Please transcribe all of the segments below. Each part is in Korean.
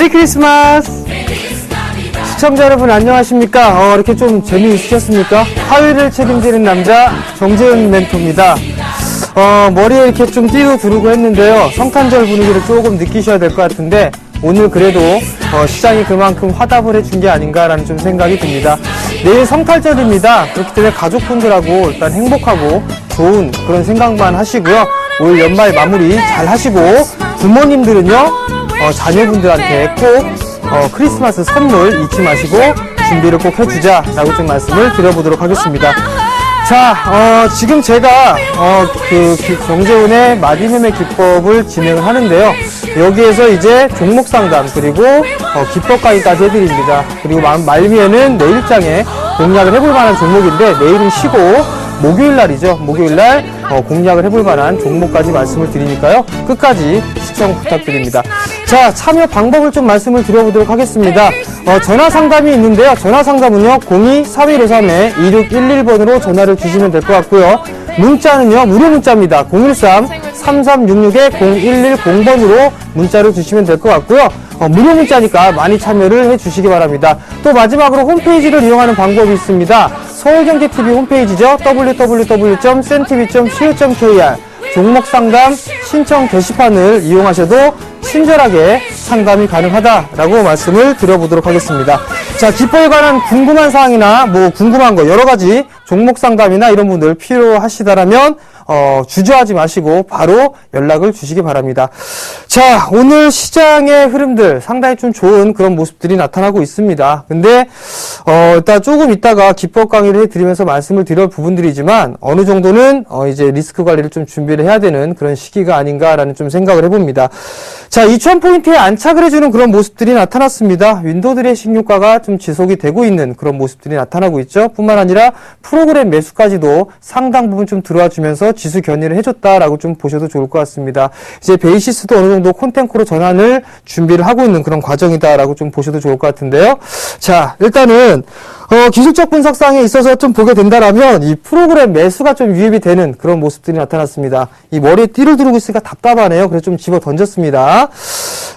메리 크리스마스! 시청자 여러분 안녕하십니까? 이렇게 좀 재미있으셨습니까? 화요일을 책임지는 남자 정재훈 멘토입니다. 머리에 이렇게 좀 띠도 두르고 했는데요. 성탄절 분위기를 조금 느끼셔야 될 것 같은데 오늘 그래도 시장이 그만큼 화답을 해준 게 아닌가라는 좀 생각이 듭니다. 내일 성탄절입니다. 그렇기 때문에 가족분들하고 일단 행복하고 좋은 그런 생각만 하시고요. 올 연말 마무리 잘 하시고 부모님들은요 자녀분들한테 꼭 크리스마스 선물 잊지 마시고 준비를 꼭 해주자라고 좀 말씀을 드려보도록 하겠습니다. 자, 지금 제가 정재훈의 마디매매 기법을 진행을 하는데요. 여기에서 이제 종목 상담 그리고 기법 강의까지 해드립니다. 그리고 말미에는 내일장에 공략을 해볼 만한 종목인데 내일은 쉬고 목요일 날이죠. 목요일 날 공략을 해볼 만한 종목까지 말씀을 드리니까요. 끝까지 시청 부탁드립니다. 자, 참여 방법을 좀 말씀을 드려보도록 하겠습니다. 전화 상담이 있는데요. 전화 상담은요, 02-3153-2611번으로 전화를 주시면 될 것 같고요. 문자는요, 무료 문자입니다. 013-3366-0110번으로 문자를 주시면 될 것 같고요. 무료 문자니까 많이 참여를 해주시기 바랍니다. 또 마지막으로 홈페이지를 이용하는 방법이 있습니다. 서울경제TV 홈페이지죠. www.centv.co.kr 종목상담 신청 게시판을 이용하셔도 친절하게 상담이 가능하다라고 말씀을 드려보도록 하겠습니다. 자, 기법에 관한 궁금한 사항이나 궁금한 거 여러가지 종목 상담이나 이런 분들 필요하시다라면 주저하지 마시고 바로 연락을 주시기 바랍니다. 자, 오늘 시장의 흐름들 상당히 좀 좋은 그런 모습들이 나타나고 있습니다. 근데 일단 조금 있다가 기법 강의를 해드리면서 말씀을 드릴 부분들이지만 어느 정도는 이제 리스크 관리를 좀 준비를 해야 되는 그런 시기가 아닌가라는 좀 생각을 해봅니다. 자, 2000포인트에 안착을 해주는 그런 모습들이 나타났습니다. 윈도들의 신유가가 좀 지속이 되고 있는 그런 모습들이 나타나고 있죠. 뿐만 아니라 프로그램 매수까지도 상당 부분 좀 들어와 주면서 지수 견인을 해줬다라고 좀 보셔도 좋을 것 같습니다. 이제 베이시스도 어느 정도 콘텐코로 전환을 준비를 하고 있는 그런 과정이다라고 좀 보셔도 좋을 것 같은데요. 자, 일단은 기술적 분석상에 있어서 좀 보게 된다라면 이 프로그램 매수가 좀 유입이 되는 그런 모습들이 나타났습니다. 이 머리에 띠를 두르고 있으니까 답답하네요. 그래서 좀 집어 던졌습니다.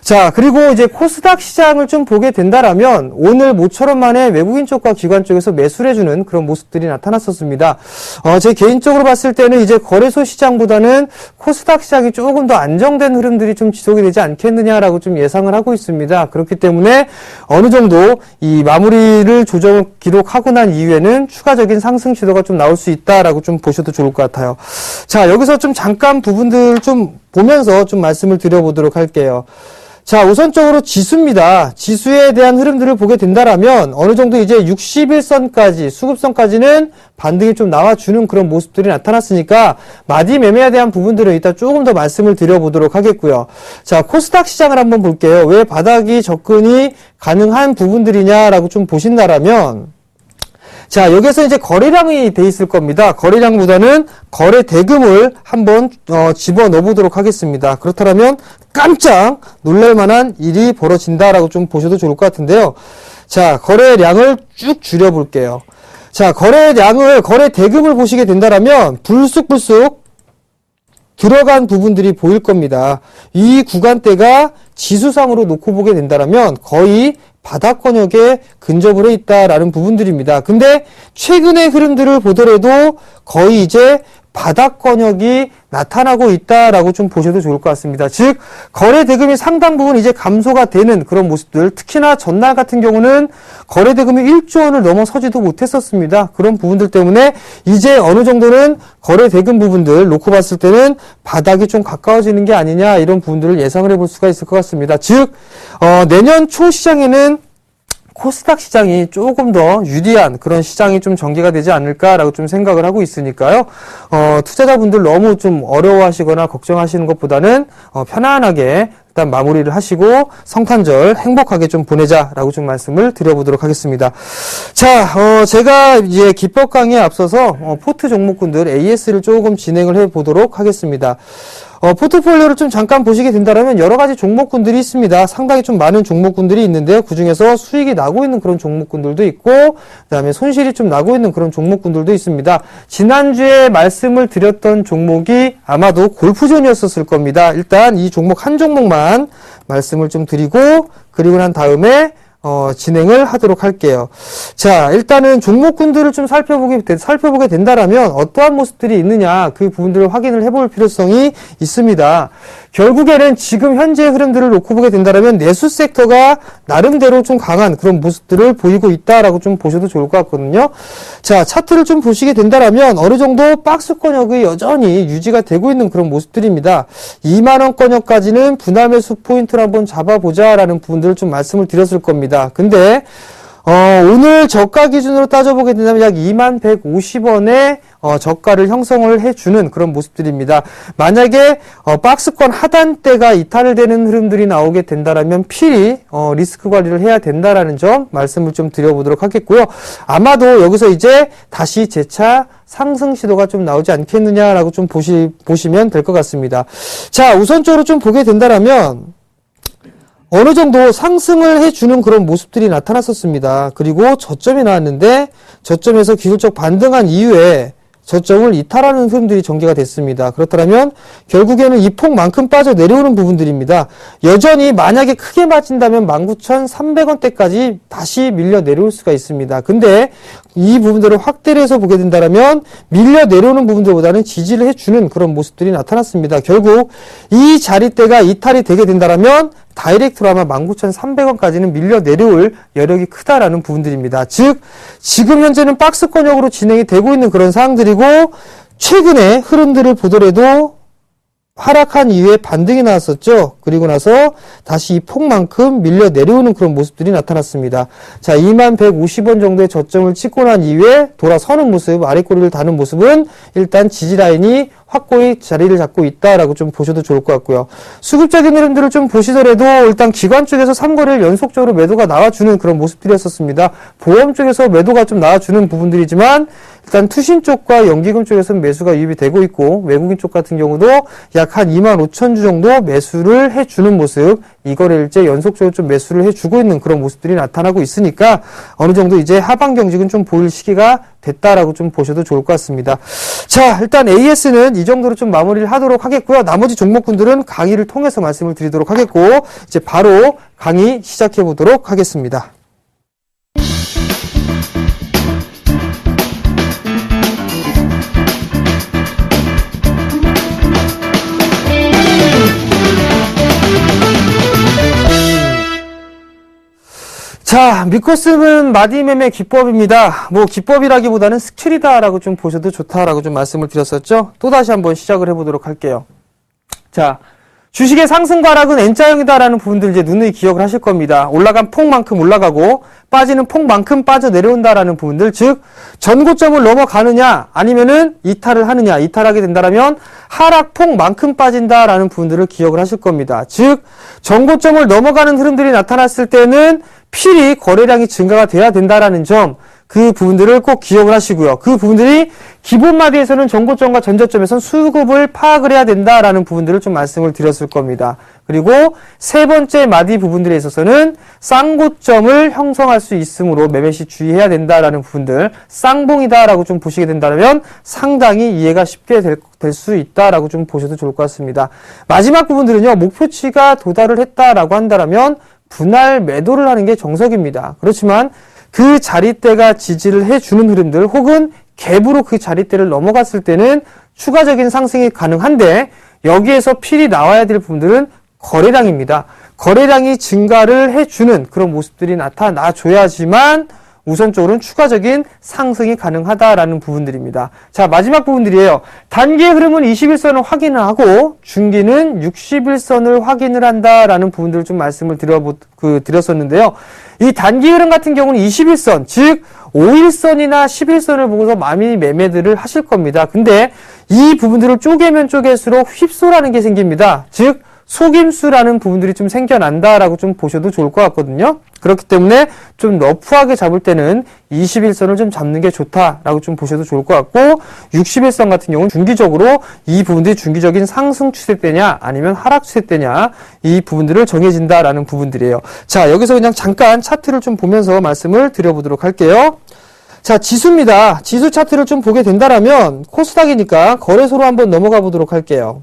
자, 그리고 이제 코스닥 시장을 좀 보게 된다라면 오늘 모처럼 만에 외국인 쪽과 기관 쪽에서 매수를 해주는 그런 모습들이 나타났었습니다. 제 개인적으로 봤을 때는 이제 거래소 시장보다는 코스닥 시장이 조금 더 안정된 흐름들이 좀 지속이 되지 않겠느냐라고 좀 예상을 하고 있습니다. 그렇기 때문에 어느 정도 이 마무리를 기록하고 난 이후에는 추가적인 상승 시도가 좀 나올 수 있다라고 좀 보셔도 좋을 것 같아요. 자, 여기서 좀 잠깐 부분들 좀 보면서 좀 말씀을 드려보도록 할게요. 자, 우선적으로 지수입니다. 지수에 대한 흐름들을 보게 된다라면 어느 정도 이제 61선까지, 수급선까지는 반등이 좀 나와주는 그런 모습들이 나타났으니까 마디 매매에 대한 부분들은 일단 조금 더 말씀을 드려보도록 하겠고요. 자, 코스닥 시장을 한번 볼게요. 왜 바닥이 접근이 가능한 부분들이냐라고 좀 보신다라면 자, 여기서 이제 거래량이 돼 있을 겁니다. 거래량보다는 거래 대금을 한번 집어넣어 보도록 하겠습니다. 그렇다면 깜짝 놀랄 만한 일이 벌어진다라고 좀 보셔도 좋을 것 같은데요. 자, 거래량을 쭉 줄여 볼게요. 자, 거래 대금을 보시게 된다라면 불쑥불쑥 들어간 부분들이 보일 겁니다. 이 구간대가 지수상으로 놓고 보게 된다라면 거의 바닥권역에 근접을 해 있다라는 부분들입니다. 근데 최근의 흐름들을 보더라도 거의 이제 바닥권역이 나타나고 있다라고 좀 보셔도 좋을 것 같습니다. 즉, 거래 대금이 상당 부분 이제 감소가 되는 그런 모습들, 특히나 전날 같은 경우는 거래 대금이 1조 원을 넘어서지도 못했었습니다. 그런 부분들 때문에 이제 어느 정도는 거래 대금 부분들 놓고 봤을 때는 바닥이 좀 가까워지는 게 아니냐 이런 부분들을 예상을 해볼 수가 있을 것 같습니다. 즉, 내년 초 시장에는 코스닥 시장이 조금 더 유리한 그런 시장이 좀 전개가 되지 않을까라고 좀 생각을 하고 있으니까요. 투자자분들 너무 좀 어려워하시거나 걱정하시는 것보다는 편안하게 일단 마무리를 하시고 성탄절 행복하게 좀 보내자라고 좀 말씀을 드려보도록 하겠습니다. 자, 제가 이제 기법 강의에 앞서서 포트 종목군들 AS를 조금 진행을 해보도록 하겠습니다. 포트폴리오를 좀 잠깐 보시게 된다면 여러 가지 종목군들이 있습니다. 상당히 좀 많은 종목군들이 있는데요. 그중에서 수익이 나고 있는 그런 종목군들도 있고, 그다음에 손실이 좀 나고 있는 그런 종목군들도 있습니다. 지난주에 말씀을 드렸던 종목이 아마도 골프존이었을 겁니다. 일단 이 종목 한 종목만 말씀을 좀 드리고, 그리고 난 다음에 진행을 하도록 할게요. 자, 일단은 종목군들을 좀 살펴보게 된다라면 어떠한 모습들이 있느냐, 그 부분들을 확인을 해볼 필요성이 있습니다. 결국에는 지금 현재의 흐름들을 놓고 보게 된다라면 내수 섹터가 나름대로 좀 강한 그런 모습들을 보이고 있다라고 좀 보셔도 좋을 것 같거든요. 자, 차트를 좀 보시게 된다라면 어느 정도 박스권역이 여전히 유지가 되고 있는 그런 모습들입니다. 2만원권역까지는 분할 매수 포인트를 한번 잡아보자라는 부분들을 좀 말씀을 드렸을 겁니다. 근데 오늘 저가 기준으로 따져보게 된다면 약 2150원의 저가를 형성을 해주는 그런 모습들입니다. 만약에 박스권 하단대가 이탈을 되는 흐름들이 나오게 된다라면 필히 리스크 관리를 해야 된다라는 점 말씀을 좀 드려보도록 하겠고요. 아마도 여기서 이제 다시 재차 상승 시도가 좀 나오지 않겠느냐라고 좀 보시면 될 것 같습니다. 자, 우선적으로 좀 보게 된다라면 어느 정도 상승을 해주는 그런 모습들이 나타났었습니다. 그리고 저점이 나왔는데 저점에서 기술적 반등한 이후에 저점을 이탈하는 흐름들이 전개가 됐습니다. 그렇다면 결국에는 이 폭만큼 빠져 내려오는 부분들입니다. 여전히 만약에 크게 맞힌다면 19,300원대까지 다시 밀려 내려올 수가 있습니다. 근데 이 부분들을 확대를 해서 보게 된다면 밀려 내려오는 부분들보다는 지지를 해주는 그런 모습들이 나타났습니다. 결국 이 자리대가 이탈이 되게 된다면 다이렉트로 아마 19,300원까지는 밀려 내려올 여력이 크다라는 부분들입니다. 즉 지금 현재는 박스권역으로 진행이 되고 있는 그런 상황들이고 최근에 흐름들을 보더라도 하락한 이후에 반등이 나왔었죠. 그리고 나서 다시 이 폭만큼 밀려 내려오는 그런 모습들이 나타났습니다. 자, 2150원 정도의 저점을 찍고 난 이후에 돌아서는 모습, 아래꼬리를 다는 모습은 일단 지지라인이 확고히 자리를 잡고 있다라고 좀 보셔도 좋을 것 같고요. 수급적인 흐름들을 좀 보시더라도 일단 기관 쪽에서 3거래일 연속적으로 매도가 나와주는 그런 모습들이었었습니다. 보험 쪽에서 매도가 좀 나와주는 부분들이지만 일단 투신 쪽과 연기금 쪽에서는 매수가 유입이 되고 있고 외국인 쪽 같은 경우도 약 한 25,000주 정도 매수를 해주는 모습, 이 거래일째 연속적으로 좀 매수를 해주고 있는 그런 모습들이 나타나고 있으니까 어느 정도 이제 하방 경직은 좀 보일 시기가 됐다라고 좀 보셔도 좋을 것 같습니다. 자, 일단 AS는 이 정도로 좀 마무리를 하도록 하겠고요. 나머지 종목군들은 강의를 통해서 말씀을 드리도록 하겠고 이제 바로 강의 시작해 보도록 하겠습니다. 자, 믿고 쓰는 마디매매 기법입니다. 뭐 기법이라기보다는 스킬이다라고 좀 보셔도 좋다라고 좀 말씀을 드렸었죠. 또다시 한번 시작을 해보도록 할게요. 자, 주식의 상승과 하락은 N자형이다라는 부분들 이제 누누이 기억을 하실 겁니다. 올라간 폭만큼 올라가고 빠지는 폭만큼 빠져 내려온다라는 부분들, 즉 전고점을 넘어가느냐 아니면은 이탈을 하느냐, 이탈하게 된다라면 하락폭만큼 빠진다라는 부분들을 기억을 하실 겁니다. 즉 전고점을 넘어가는 흐름들이 나타났을 때는 필히 거래량이 증가가 돼야 된다라는 점, 그 부분들을 꼭 기억을 하시고요. 그 부분들이 기본 마디에서는 전고점과 전저점에선 수급을 파악을 해야 된다라는 부분들을 좀 말씀을 드렸을 겁니다. 그리고 세 번째 마디 부분들에 있어서는 쌍고점을 형성할 수 있으므로 매매시 주의해야 된다라는 부분들, 쌍봉이다라고 좀 보시게 된다면 상당히 이해가 쉽게 될 수 있다라고 좀 보셔도 좋을 것 같습니다. 마지막 부분들은요, 목표치가 도달을 했다라고 한다면 분할 매도를 하는 게 정석입니다. 그렇지만 그 자리대가 지지를 해주는 흐름들 혹은 갭으로 그 자리대를 넘어갔을 때는 추가적인 상승이 가능한데 여기에서 필히 나와야 될 부분들은 거래량입니다. 거래량이 증가를 해주는 그런 모습들이 나타나줘야지만 우선적으로는 추가적인 상승이 가능하다라는 부분들입니다. 자, 마지막 부분들이에요. 단기의 흐름은 21선을 확인을 하고 중기는 61선을 확인을 한다라는 부분들을 좀 말씀을 드렸었는데요. 이 단기 흐름 같은 경우는 21선, 즉 5일선이나 11선을 보고서 많이 매매들을 하실 겁니다. 근데 이 부분들을 쪼개면 쪼갤수록 휩소라는 게 생깁니다. 즉 속임수라는 부분들이 좀 생겨난다라고 좀 보셔도 좋을 것 같거든요. 그렇기 때문에 좀 러프하게 잡을 때는 21선을 좀 잡는 게 좋다라고 좀 보셔도 좋을 것 같고 61선 같은 경우는 중기적으로 이 부분들이 중기적인 상승 추세대냐 아니면 하락 추세대냐 이 부분들을 정해진다라는 부분들이에요. 자, 여기서 그냥 잠깐 차트를 좀 보면서 말씀을 드려보도록 할게요. 자, 지수입니다. 지수 차트를 좀 보게 된다라면 코스닥이니까 거래소로 한번 넘어가 보도록 할게요.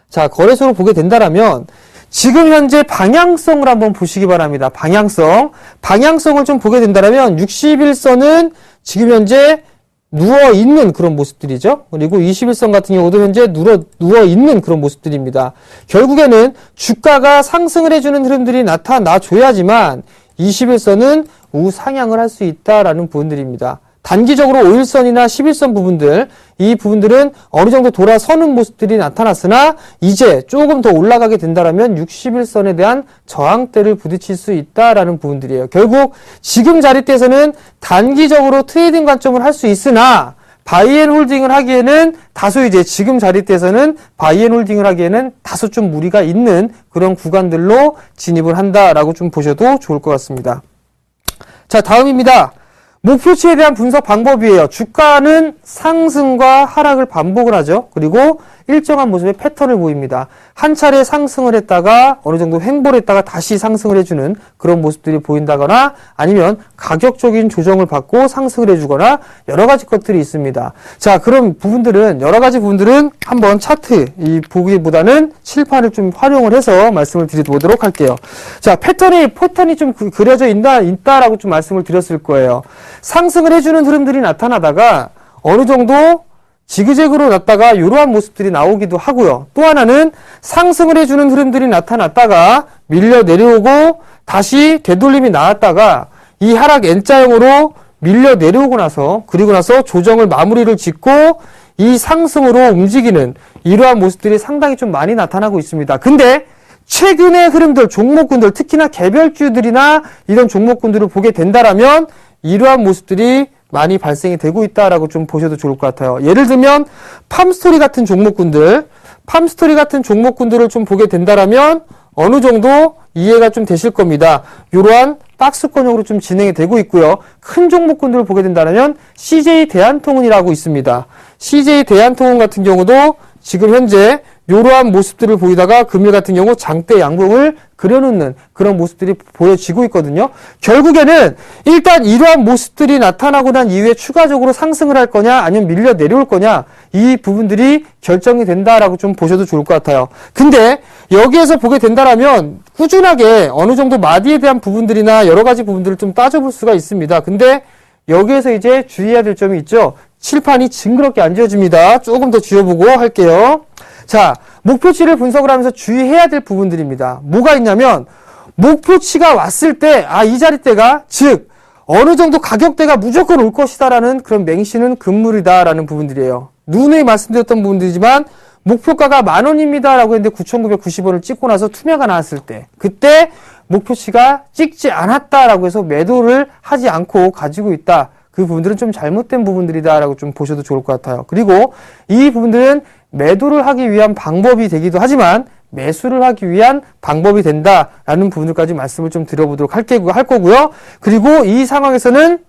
자, 거래소로 보게 된다라면 지금 현재 방향성을 한번 보시기 바랍니다. 방향성을 좀 보게 된다면 61선은 지금 현재 누워있는 그런 모습들이죠. 그리고 21선 같은 경우도 현재 누워있는 그런 모습들입니다. 결국에는 주가가 상승을 해주는 흐름들이 나타나줘야지만 21선은 우상향을 할 수 있다라는 부분들입니다. 단기적으로 5일선이나 11선 부분들, 이 부분들은 어느 정도 돌아서는 모습들이 나타났으나 이제 조금 더 올라가게 된다면 61선에 대한 저항대를 부딪힐 수 있다라는 부분들이에요. 결국 지금 자리대에서는 단기적으로 트레이딩 관점을 할 수 있으나 바이앤홀딩을 하기에는 다소 이제 지금 자리대에서는 바이앤홀딩을 하기에는 다소 좀 무리가 있는 그런 구간들로 진입을 한다라고 좀 보셔도 좋을 것 같습니다. 자, 다음입니다. 목표치에 대한 분석 방법이에요. 주가는 상승과 하락을 반복을 하죠. 그리고 일정한 모습의 패턴을 보입니다. 한 차례 상승을 했다가 어느 정도 횡보를 했다가 다시 상승을 해주는 그런 모습들이 보인다거나 아니면 가격적인 조정을 받고 상승을 해주거나 여러 가지 것들이 있습니다. 자, 그런 부분들은 여러 가지 부분들은 한번 차트 이 보기보다는 칠판을 좀 활용을 해서 말씀을 드리도록 할게요. 자, 패턴이 좀 그려져 있다라고 좀 말씀을 드렸을 거예요. 상승을 해주는 흐름들이 나타나다가 어느 정도 지그재그로 났다가 이러한 모습들이 나오기도 하고요. 또 하나는 상승을 해주는 흐름들이 나타났다가 밀려 내려오고 다시 되돌림이 나왔다가 이 하락 N자형으로 밀려 내려오고 나서 그리고 나서 조정을 마무리를 짓고 이 상승으로 움직이는 이러한 모습들이 상당히 좀 많이 나타나고 있습니다. 근데 최근의 흐름들, 종목군들, 특히나 개별주들이나 이런 종목군들을 보게 된다라면 이러한 모습들이 많이 발생이 되고 있다라고 좀 보셔도 좋을 것 같아요. 예를 들면 팜스토리 같은 종목군들을 좀 보게 된다라면 어느 정도 이해가 좀 되실 겁니다. 이러한 박스권형으로 좀 진행이 되고 있고요. 큰 종목군들을 보게 된다면 CJ 대한통운이라고 있습니다. CJ 대한통운 같은 경우도 지금 현재 이러한 모습들을 보이다가 금일 같은 경우 장대 양봉을 그려놓는 그런 모습들이 보여지고 있거든요. 결국에는 일단 이러한 모습들이 나타나고 난 이후에 추가적으로 상승을 할 거냐 아니면 밀려 내려올 거냐 이 부분들이 결정이 된다라고 좀 보셔도 좋을 것 같아요. 근데 여기에서 보게 된다라면 꾸준하게 어느 정도 마디에 대한 부분들이나 여러 가지 부분들을 좀 따져볼 수가 있습니다. 근데 여기에서 이제 주의해야 될 점이 있죠. 칠판이 징그럽게 안 지워집니다. 조금 더 지워보고 할게요. 자, 목표치를 분석을 하면서 주의해야 될 부분들입니다. 뭐가 있냐면 목표치가 왔을 때 이 자리대가 즉 어느 정도 가격대가 무조건 올 것이다라는 그런 맹신은 금물이다라는 부분들이에요. 누누이 말씀드렸던 부분들이지만 목표가가 10,000원입니다라고 했는데 9,990원을 찍고 나서 투매가 나왔을 때 그때 목표치가 찍지 않았다라고 해서 매도를 하지 않고 가지고 있다. 그 부분들은 좀 잘못된 부분들이다라고 좀 보셔도 좋을 것 같아요. 그리고 이 부분들은 매도를 하기 위한 방법이 되기도 하지만 매수를 하기 위한 방법이 된다라는 부분들까지 말씀을 좀 드려보도록 할 거고요. 그리고 이 상황에서는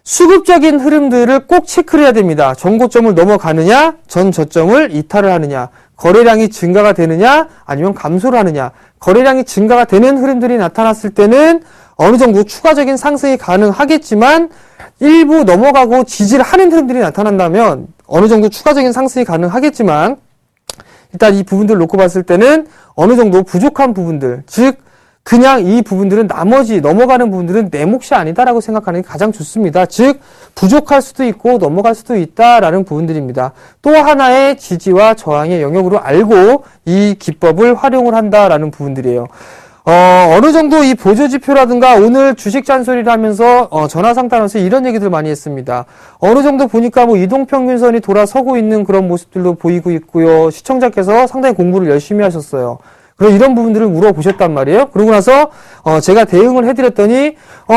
수급적인 흐름들을 꼭 체크를 해야 됩니다. 전고점을 넘어가느냐, 전 저점을 이탈을 하느냐, 거래량이 증가가 되느냐, 아니면 감소를 하느냐. 거래량이 증가가 되는 흐름들이 나타났을 때는 어느 정도 추가적인 상승이 가능하겠지만 일부 넘어가고 지지를 하는 흐름들이 나타난다면 어느 정도 추가적인 상승이 가능하겠지만 일단 이 부분들을 놓고 봤을 때는 어느 정도 부족한 부분들, 즉 그냥 이 부분들은 나머지 넘어가는 부분들은 내 몫이 아니다라고 생각하는 게 가장 좋습니다. 즉 부족할 수도 있고 넘어갈 수도 있다라는 부분들입니다. 또 하나의 지지와 저항의 영역으로 알고 이 기법을 활용을 한다라는 부분들이에요. 어느 정도 이 보조지표라든가 오늘 주식 잔소리를 하면서 전화 상담하면서 이런 얘기들 많이 했습니다. 어느 정도 보니까 뭐 이동평균선이 돌아서고 있는 그런 모습들도 보이고 있고요. 시청자께서 상당히 공부를 열심히 하셨어요. 그럼 이런 부분들을 물어보셨단 말이에요. 그러고 나서 제가 대응을 해드렸더니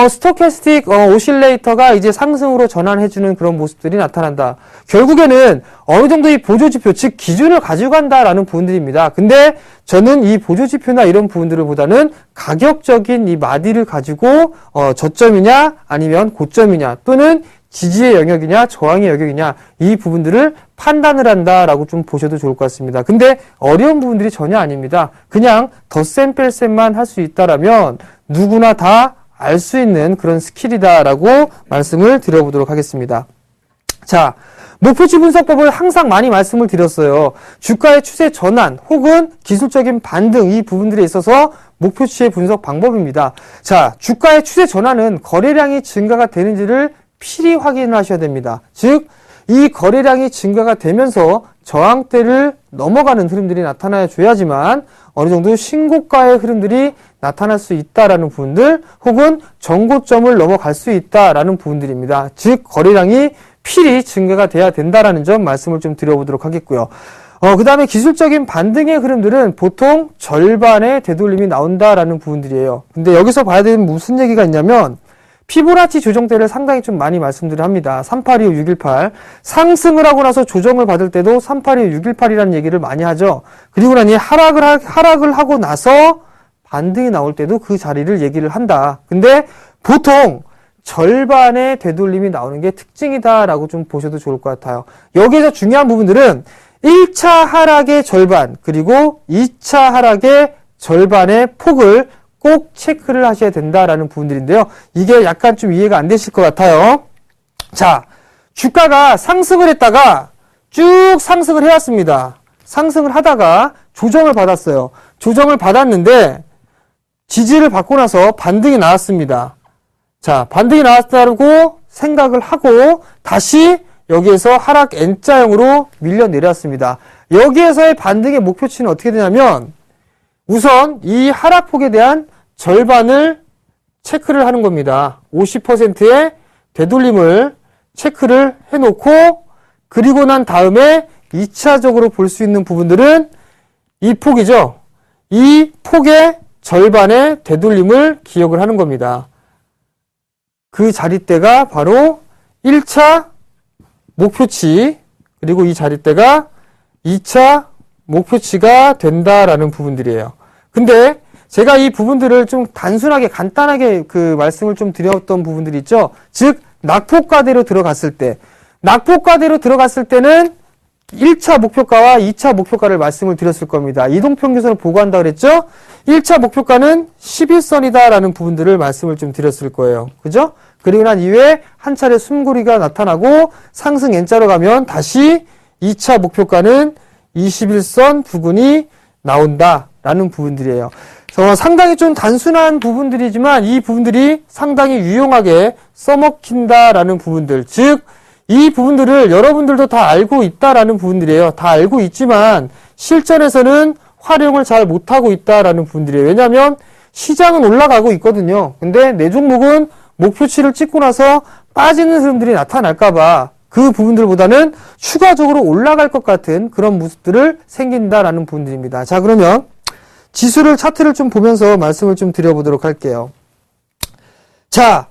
스토캐스틱 오실레이터가 이제 상승으로 전환해주는 그런 모습들이 나타난다. 결국에는 어느 정도 이 보조지표, 즉 기준을 가지고 간다라는 부분들입니다. 근데 저는 이 보조지표나 이런 부분들을 보다는 가격적인 이 마디를 가지고 저점이냐 아니면 고점이냐 또는 지지의 영역이냐 저항의 영역이냐 이 부분들을 판단을 한다라고 좀 보셔도 좋을 것 같습니다. 근데 어려운 부분들이 전혀 아닙니다. 그냥 덧셈 뺄셈만 할 수 있다라면 누구나 다 알 수 있는 그런 스킬이다라고 말씀을 드려보도록 하겠습니다. 자, 목표치 분석법을 항상 많이 말씀을 드렸어요. 주가의 추세 전환 혹은 기술적인 반등 이 부분들에 있어서 목표치의 분석 방법입니다. 자, 주가의 추세 전환은 거래량이 증가가 되는지를 필히 확인을 하셔야 됩니다. 즉, 이 거래량이 증가가 되면서 저항대를 넘어가는 흐름들이 나타나야 줘야지만 어느 정도 신고가의 흐름들이 나타날 수 있다라는 부분들 혹은 정고점을 넘어갈 수 있다라는 부분들입니다. 즉, 거래량이 필히 증가가 돼야 된다라는 점 말씀을 좀 드려보도록 하겠고요. 그 다음에 기술적인 반등의 흐름들은 보통 절반의 되돌림이 나온다라는 부분들이에요. 근데 여기서 봐야 되는 무슨 얘기가 있냐면 피보나치 조정대를 상당히 좀 많이 말씀드려 합니다. 3825, 618. 상승을 하고 나서 조정을 받을 때도 3825, 618이라는 얘기를 많이 하죠. 그리고 나니 하락을 하고 나서 반등이 나올 때도 그 자리를 얘기를 한다. 근데 보통 절반의 되돌림이 나오는 게 특징이다라고 좀 보셔도 좋을 것 같아요. 여기에서 중요한 부분들은 1차 하락의 절반 그리고 2차 하락의 절반의 폭을 꼭 체크를 하셔야 된다라는 부분들인데요. 이게 약간 좀 이해가 안 되실 것 같아요. 자, 주가가 상승을 했다가 쭉 상승을 해왔습니다. 상승을 하다가 조정을 받았어요. 조정을 받았는데 지지를 받고 나서 반등이 나왔습니다. 자, 반등이 나왔다고 생각을 하고 다시 여기에서 하락 N자형으로 밀려 내렸습니다. 여기에서의 반등의 목표치는 어떻게 되냐면 우선 이 하락폭에 대한 절반을 체크를 하는 겁니다. 50%의 되돌림을 체크를 해놓고 그리고 난 다음에 2차적으로 볼 수 있는 부분들은 이 폭이죠. 이 폭의 절반의 되돌림을 기억을 하는 겁니다. 그 자릿대가 바로 1차 목표치 그리고 이 자릿대가 2차 목표치가 된다라는 부분들이에요. 근데 제가 이 부분들을 좀 단순하게 간단하게 그 말씀을 좀 드렸던 부분들이 있죠. 즉 낙폭과대로 들어갔을 때는 1차 목표가와 2차 목표가를 말씀을 드렸을 겁니다. 이동평균선을 보고한다 그랬죠? 1차 목표가는 11선이다라는 부분들을 말씀을 좀 드렸을 거예요. 그죠? 그리고 난 이후에 한 차례 숨고리가 나타나고 상승 N자로 가면 다시 2차 목표가는 21선 부근이 나온다라는 부분들이에요. 그래서 상당히 좀 단순한 부분들이지만 이 부분들이 상당히 유용하게 써먹힌다라는 부분들. 즉, 이 부분들을 여러분들도 다 알고 있다라는 부분들이에요. 다 알고 있지만 실전에서는 활용을 잘 못하고 있다라는 부분들이에요. 왜냐하면 시장은 올라가고 있거든요. 근데 내 종목은 목표치를 찍고 나서 빠지는 흐름들이 나타날까봐 그 부분들보다는 추가적으로 올라갈 것 같은 그런 모습들을 생긴다라는 부분들입니다. 자, 그러면 지수를 차트를 좀 보면서 말씀을 좀 드려보도록 할게요. 자,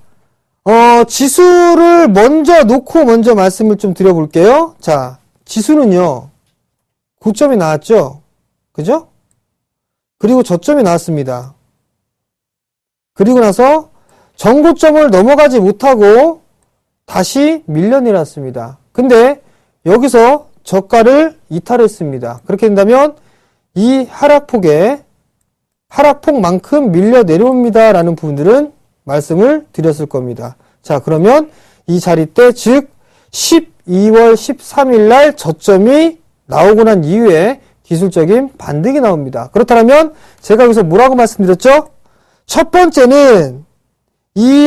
지수를 먼저 놓고 먼저 말씀을 좀 드려볼게요. 자, 지수는요, 고점이 나왔죠? 그죠? 그리고 저점이 나왔습니다. 그리고 나서 정고점을 넘어가지 못하고 다시 밀려 내렸습니다. 근데 여기서 저가를 이탈했습니다. 그렇게 된다면 이 하락폭만큼 밀려 내려옵니다. 라는 부분들은 말씀을 드렸을 겁니다. 자, 그러면 이 자리대 즉 12월 13일 날 저점이 나오고 난 이후에 기술적인 반등이 나옵니다. 그렇다면 제가 여기서 뭐라고 말씀드렸죠? 첫 번째는 이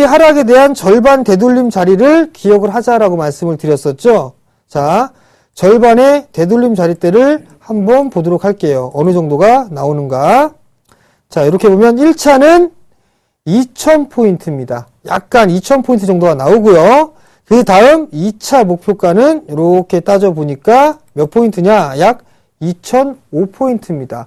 하락에 대한 절반 되돌림 자리를 기억을 하자라고 말씀을 드렸었죠. 자, 절반의 되돌림 자리대를 한번 보도록 할게요. 어느 정도가 나오는가. 자, 이렇게 보면 1차는 2000포인트입니다. 약간 2000포인트 정도가 나오고요. 그 다음 2차 목표가는 이렇게 따져보니까 몇 포인트냐? 약 2005포인트입니다.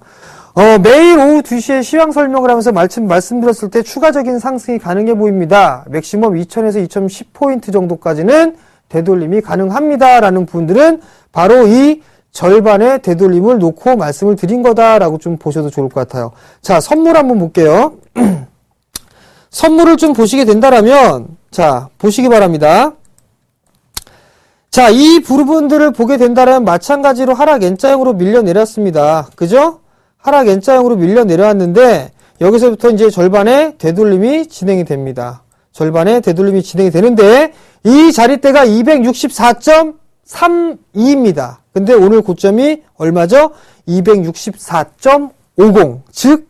매일 오후 2시에 시황 설명을 하면서 말씀드렸을 때 추가적인 상승이 가능해 보입니다. 맥시멈 2000에서 2010포인트 정도까지는 되돌림이 가능합니다. 라는 분들은 바로 이 절반의 되돌림을 놓고 말씀을 드린 거다라고 좀 보셔도 좋을 것 같아요. 자, 선물 한번 볼게요. 선물을 좀 보시게 된다라면, 자, 보시기 바랍니다. 자, 이 부분들을 보게 된다면 마찬가지로 하락 N자형으로 밀려 내렸습니다. 그죠? 하락 N자형으로 밀려 내려왔는데, 여기서부터 이제 절반의 되돌림이 진행이 됩니다. 절반의 되돌림이 진행이 되는데, 이 자리대가 264.32입니다. 근데 오늘 고점이 얼마죠? 264.50. 즉,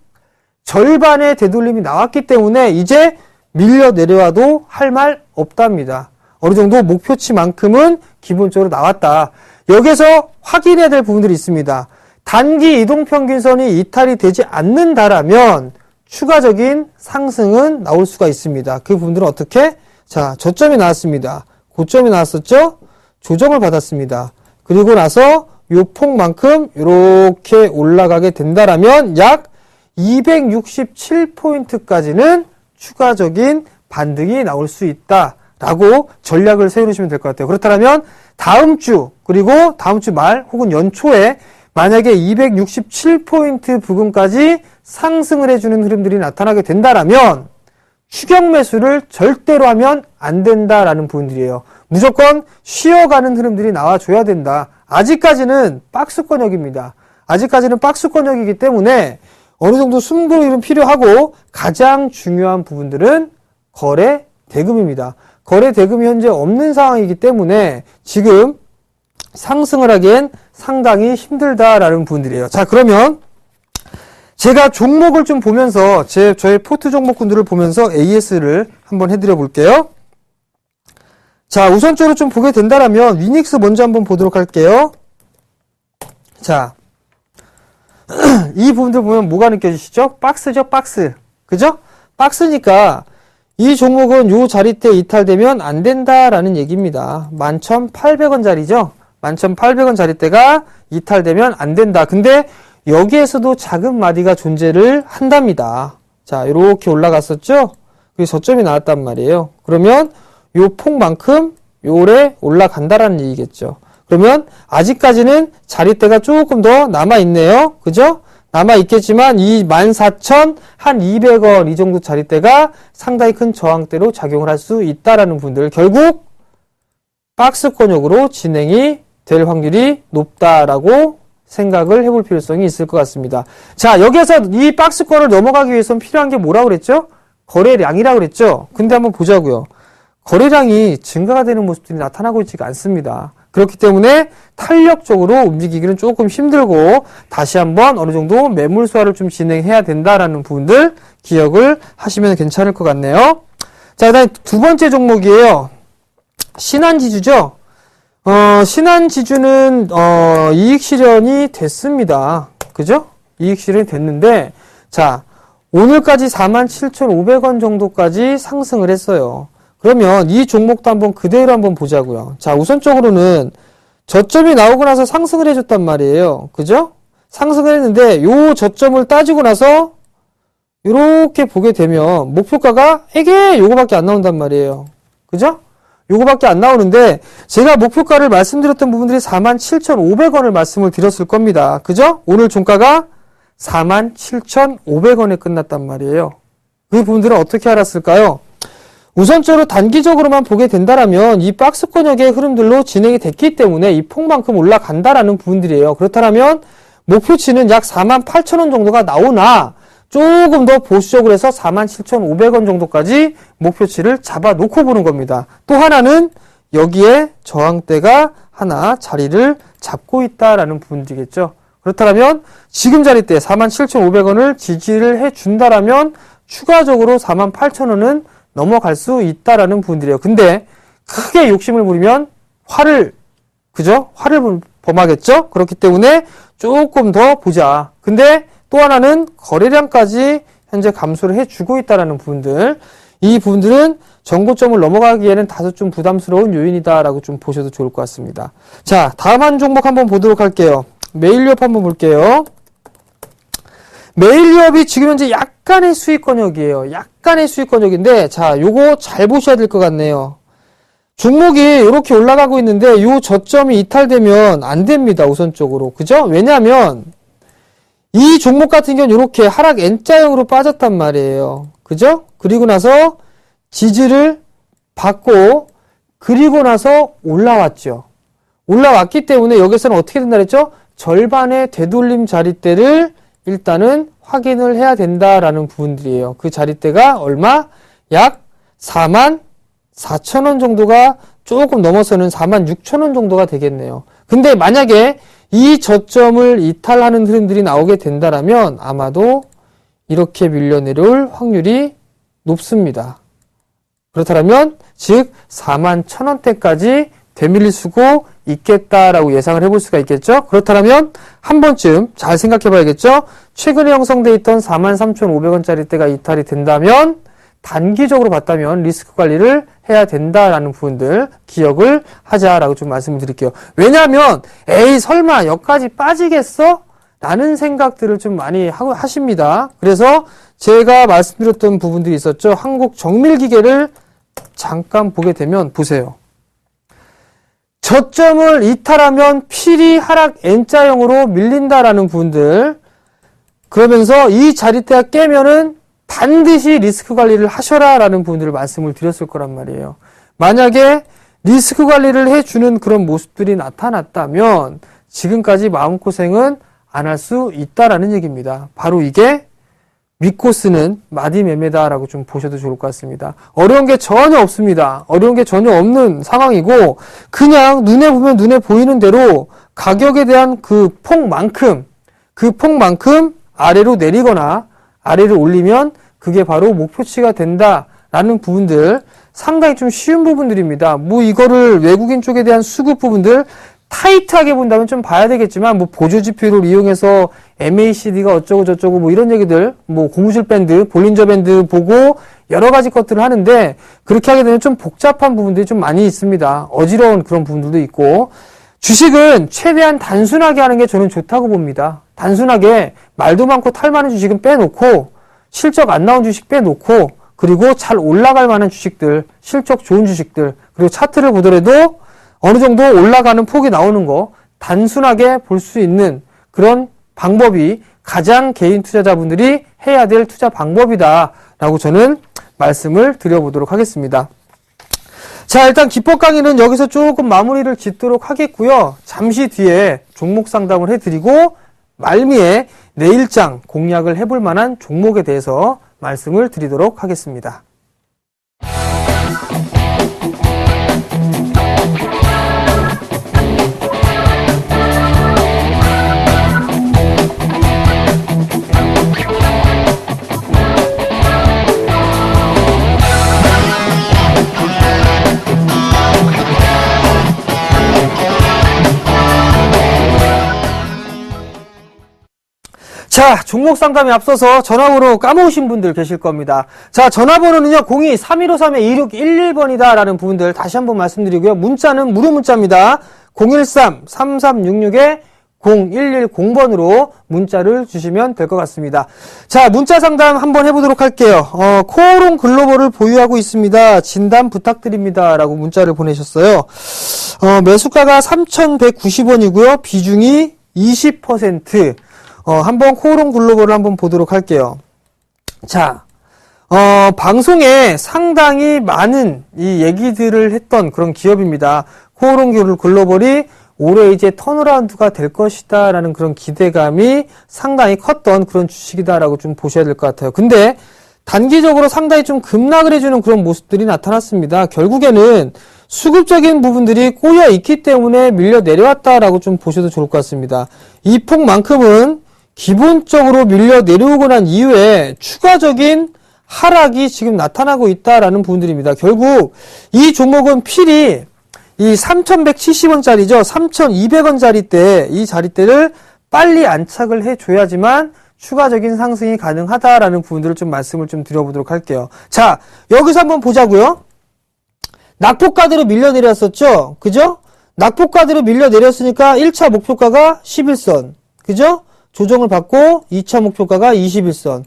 절반의 되돌림이 나왔기 때문에 이제 밀려 내려와도 할 말 없답니다. 어느 정도 목표치만큼은 기본적으로 나왔다. 여기서 확인해야 될 부분들이 있습니다. 단기 이동평균선이 이탈이 되지 않는다라면 추가적인 상승은 나올 수가 있습니다. 그 부분들은 어떻게? 자, 저점이 나왔습니다. 고점이 나왔었죠? 조정을 받았습니다. 그리고 나서 요 폭만큼 이렇게 올라가게 된다라면 약 267포인트까지는 추가적인 반등이 나올 수 있다라고 전략을 세우시면 될 것 같아요. 그렇다면 다음 주 그리고 다음 주 말 혹은 연초에 만약에 267포인트 부근까지 상승을 해주는 흐름들이 나타나게 된다라면 추격 매수를 절대로 하면 안 된다라는 부분들이에요. 무조건 쉬어가는 흐름들이 나와줘야 된다. 아직까지는 박스권역입니다. 아직까지는 박스권역이기 때문에 어느 정도 승부는 필요하고 가장 중요한 부분들은 거래 대금입니다. 거래 대금이 현재 없는 상황이기 때문에 지금 상승을 하기엔 상당히 힘들다라는 부분들이에요. 자, 그러면 제가 종목을 좀 보면서 저의 포트 종목군들을 보면서 AS를 한번 해드려 볼게요. 자, 우선적으로 좀 보게 된다면 위닉스 먼저 한번 보도록 할게요. 자, 이 부분들 보면 뭐가 느껴지시죠? 박스죠, 박스. 그죠? 박스니까 이 종목은 요 자리대 이탈되면 안 된다라는 얘기입니다. 11,800원짜리죠? 11,800원 자리대가 이탈되면 안 된다. 근데 여기에서도 작은 마디가 존재를 한답니다. 자, 이렇게 올라갔었죠? 그리고 저점이 나왔단 말이에요. 그러면 요 폭만큼 요래 올라간다라는 얘기겠죠. 그러면 아직까지는 자리대가 조금 더 남아있네요. 그죠? 남아있겠지만 이 14,200원 이 정도 자리대가 상당히 큰 저항대로 작용을 할 수 있다라는 분들 결국 박스권역으로 진행이 될 확률이 높다라고 생각을 해볼 필요성이 있을 것 같습니다. 자, 여기에서 이 박스권을 넘어가기 위해서는 필요한 게 뭐라고 그랬죠? 거래량이라고 그랬죠? 근데 한번 보자고요. 거래량이 증가가 되는 모습들이 나타나고 있지가 않습니다. 그렇기 때문에 탄력적으로 움직이기는 조금 힘들고 다시 한번 어느 정도 매물 소화를 좀 진행해야 된다라는 부분들 기억을 하시면 괜찮을 것 같네요. 자, 그다음에 두 번째 종목이에요. 신한지주죠. 신한지주는 이익 실현이 됐습니다. 그죠? 이익 실현이 됐는데 자, 오늘까지 47,500원 정도까지 상승을 했어요. 그러면 이 종목도 한번 그대로 한번 보자고요. 자, 우선적으로는 저점이 나오고 나서 상승을 해줬단 말이에요. 그죠? 상승을 했는데 요 저점을 따지고 나서 이렇게 보게 되면 목표가가 에게 요거밖에 안 나온단 말이에요. 그죠? 요거밖에 안 나오는데 제가 목표가를 말씀드렸던 부분들이 47,500원을 말씀을 드렸을 겁니다. 그죠? 오늘 종가가 47,500원에 끝났단 말이에요. 그 부분들은 어떻게 알았을까요? 우선적으로 단기적으로만 보게 된다라면 이 박스권역의 흐름들로 진행이 됐기 때문에 이 폭만큼 올라간다라는 부분들이에요. 그렇다면 목표치는 약 48,000원 정도가 나오나 조금 더 보수적으로 해서 47,500원 정도까지 목표치를 잡아놓고 보는 겁니다. 또 하나는 여기에 저항대가 하나 자리를 잡고 있다라는 부분이겠죠. 그렇다면 지금 자리대 47,500원을 지지를 해준다라면 추가적으로 48,000원은 넘어갈 수 있다라는 부분들이에요. 근데 크게 욕심을 부리면 화를 범하겠죠? 그렇기 때문에 조금 더 보자. 근데 또 하나는 거래량까지 현재 감소를 해주고 있다라는 부분들. 이 부분들은 전고점을 넘어가기에는 다소 좀 부담스러운 요인이다라고 좀 보셔도 좋을 것 같습니다. 자, 다음 한 종목 한번 보도록 할게요. 메일유업 한번 볼게요. 메일유업이 지금 현재 약간의 수익권역이에요. 약간의 수익권역인데, 자, 요거 잘 보셔야 될 것 같네요. 종목이 이렇게 올라가고 있는데, 요 저점이 이탈되면 안 됩니다, 우선적으로. 그죠? 왜냐면, 이 종목 같은 경우는 이렇게 하락 N자형으로 빠졌단 말이에요. 그죠? 그리고 나서 지지를 받고, 그리고 나서 올라왔죠. 올라왔기 때문에 여기서는 어떻게 된다 그랬죠? 절반의 되돌림 자리대를 일단은 확인을 해야 된다라는 부분들이에요. 그 자리대가 얼마? 약 44,000원 정도가 조금 넘어서는 46,000원 정도가 되겠네요. 근데 만약에 이 저점을 이탈하는 흐름들이 나오게 된다라면 아마도 이렇게 밀려 내려올 확률이 높습니다. 그렇다면 즉 41,000원대까지 되밀릴 수고 있겠다라고 예상을 해볼 수가 있겠죠. 그렇다면 한 번쯤 잘 생각해 봐야겠죠. 최근에 형성돼 있던 43,500원짜리 대가 이탈이 된다면 단기적으로 봤다면 리스크 관리를 해야 된다라는 부분들 기억을 하자라고 좀 말씀을 드릴게요. 왜냐하면 에이 설마 여기까지 빠지겠어? 라는 생각들을 좀 많이 하십니다. 그래서 제가 말씀드렸던 부분들이 있었죠. 한국 정밀기계를 잠깐 보게 되면 보세요. 저점을 이탈하면 필히 하락 N자형으로 밀린다라는 부분들, 그러면서 이 자리대가 깨면은 반드시 리스크 관리를 하셔라 라는 부분들을 말씀을 드렸을 거란 말이에요. 만약에 리스크 관리를 해주는 그런 모습들이 나타났다면 지금까지 마음고생은 안 할 수 있다라는 얘기입니다. 바로 이게 믿고 쓰는 마디 매매다라고 좀 보셔도 좋을 것 같습니다. 어려운 게 전혀 없습니다. 어려운 게 전혀 없는 상황이고 그냥 눈에 보면 눈에 보이는 대로 가격에 대한 그 폭만큼 아래로 내리거나 아래를 올리면 그게 바로 목표치가 된다라는 부분들 상당히 좀 쉬운 부분들입니다. 뭐 이거를 외국인 쪽에 대한 수급 부분들 타이트하게 본다면 좀 봐야 되겠지만 뭐 보조지표를 이용해서 MACD가 어쩌고 저쩌고 뭐 이런 얘기들 뭐 고무줄 밴드, 볼린저 밴드 보고 여러 가지 것들을 하는데 그렇게 하게 되면 좀 복잡한 부분들이 좀 많이 있습니다. 어지러운 그런 부분들도 있고 주식은 최대한 단순하게 하는 게 저는 좋다고 봅니다. 단순하게 말도 많고 탈 많은 주식은 빼놓고 실적 안 나온 주식 빼놓고 그리고 잘 올라갈 만한 주식들, 실적 좋은 주식들 그리고 차트를 보더라도 어느 정도 올라가는 폭이 나오는 거 단순하게 볼 수 있는 그런 방법이 가장 개인 투자자분들이 해야 될 투자 방법이다라고 저는 말씀을 드려보도록 하겠습니다. 자, 일단 기법 강의는 여기서 조금 마무리를 짓도록 하겠고요. 잠시 뒤에 종목 상담을 해드리고 말미에 내일장 공략을 해볼 만한 종목에 대해서 말씀을 드리도록 하겠습니다. 자, 종목 상담에 앞서서 전화번호 까먹으신 분들 계실 겁니다. 자, 전화번호는요, 02-3253-2611번이다 라는 부분들 다시 한번 말씀드리고요. 문자는 무료 문자입니다. 013-3366-0110번으로 문자를 주시면 될 것 같습니다. 자, 문자 상담 한번 해보도록 할게요. 코오롱 글로벌을 보유하고 있습니다. 진단 부탁드립니다. 라고 문자를 보내셨어요. 매수가가 3,190원이고요. 비중이 20%. 한번 코오롱 글로벌을 한번 보도록 할게요. 자, 방송에 상당히 많은 이 얘기들을 했던 그런 기업입니다. 코오롱 글로벌이 올해 이제 턴어라운드가 될 것이다 라는 그런 기대감이 상당히 컸던 그런 주식이다라고 좀 보셔야 될 것 같아요. 근데 단기적으로 상당히 좀 급락을 해주는 그런 모습들이 나타났습니다. 결국에는 수급적인 부분들이 꼬여 있기 때문에 밀려 내려왔다라고 좀 보셔도 좋을 것 같습니다. 이 폭만큼은 기본적으로 밀려 내려오고 난 이후에 추가적인 하락이 지금 나타나고 있다라는 부분들입니다. 결국 이 종목은 필히 이 3,170원짜리죠. 3,200원짜리 때 이 자리대를 빨리 안착을 해줘야지만 추가적인 상승이 가능하다라는 부분들을 좀 말씀을 좀 드려보도록 할게요. 자, 여기서 한번 보자고요. 낙폭가대로 밀려 내렸었죠. 그죠? 낙폭과대로 밀려 내렸으니까 1차 목표가가 11선. 그죠? 조정을 받고 2차 목표가가 21선.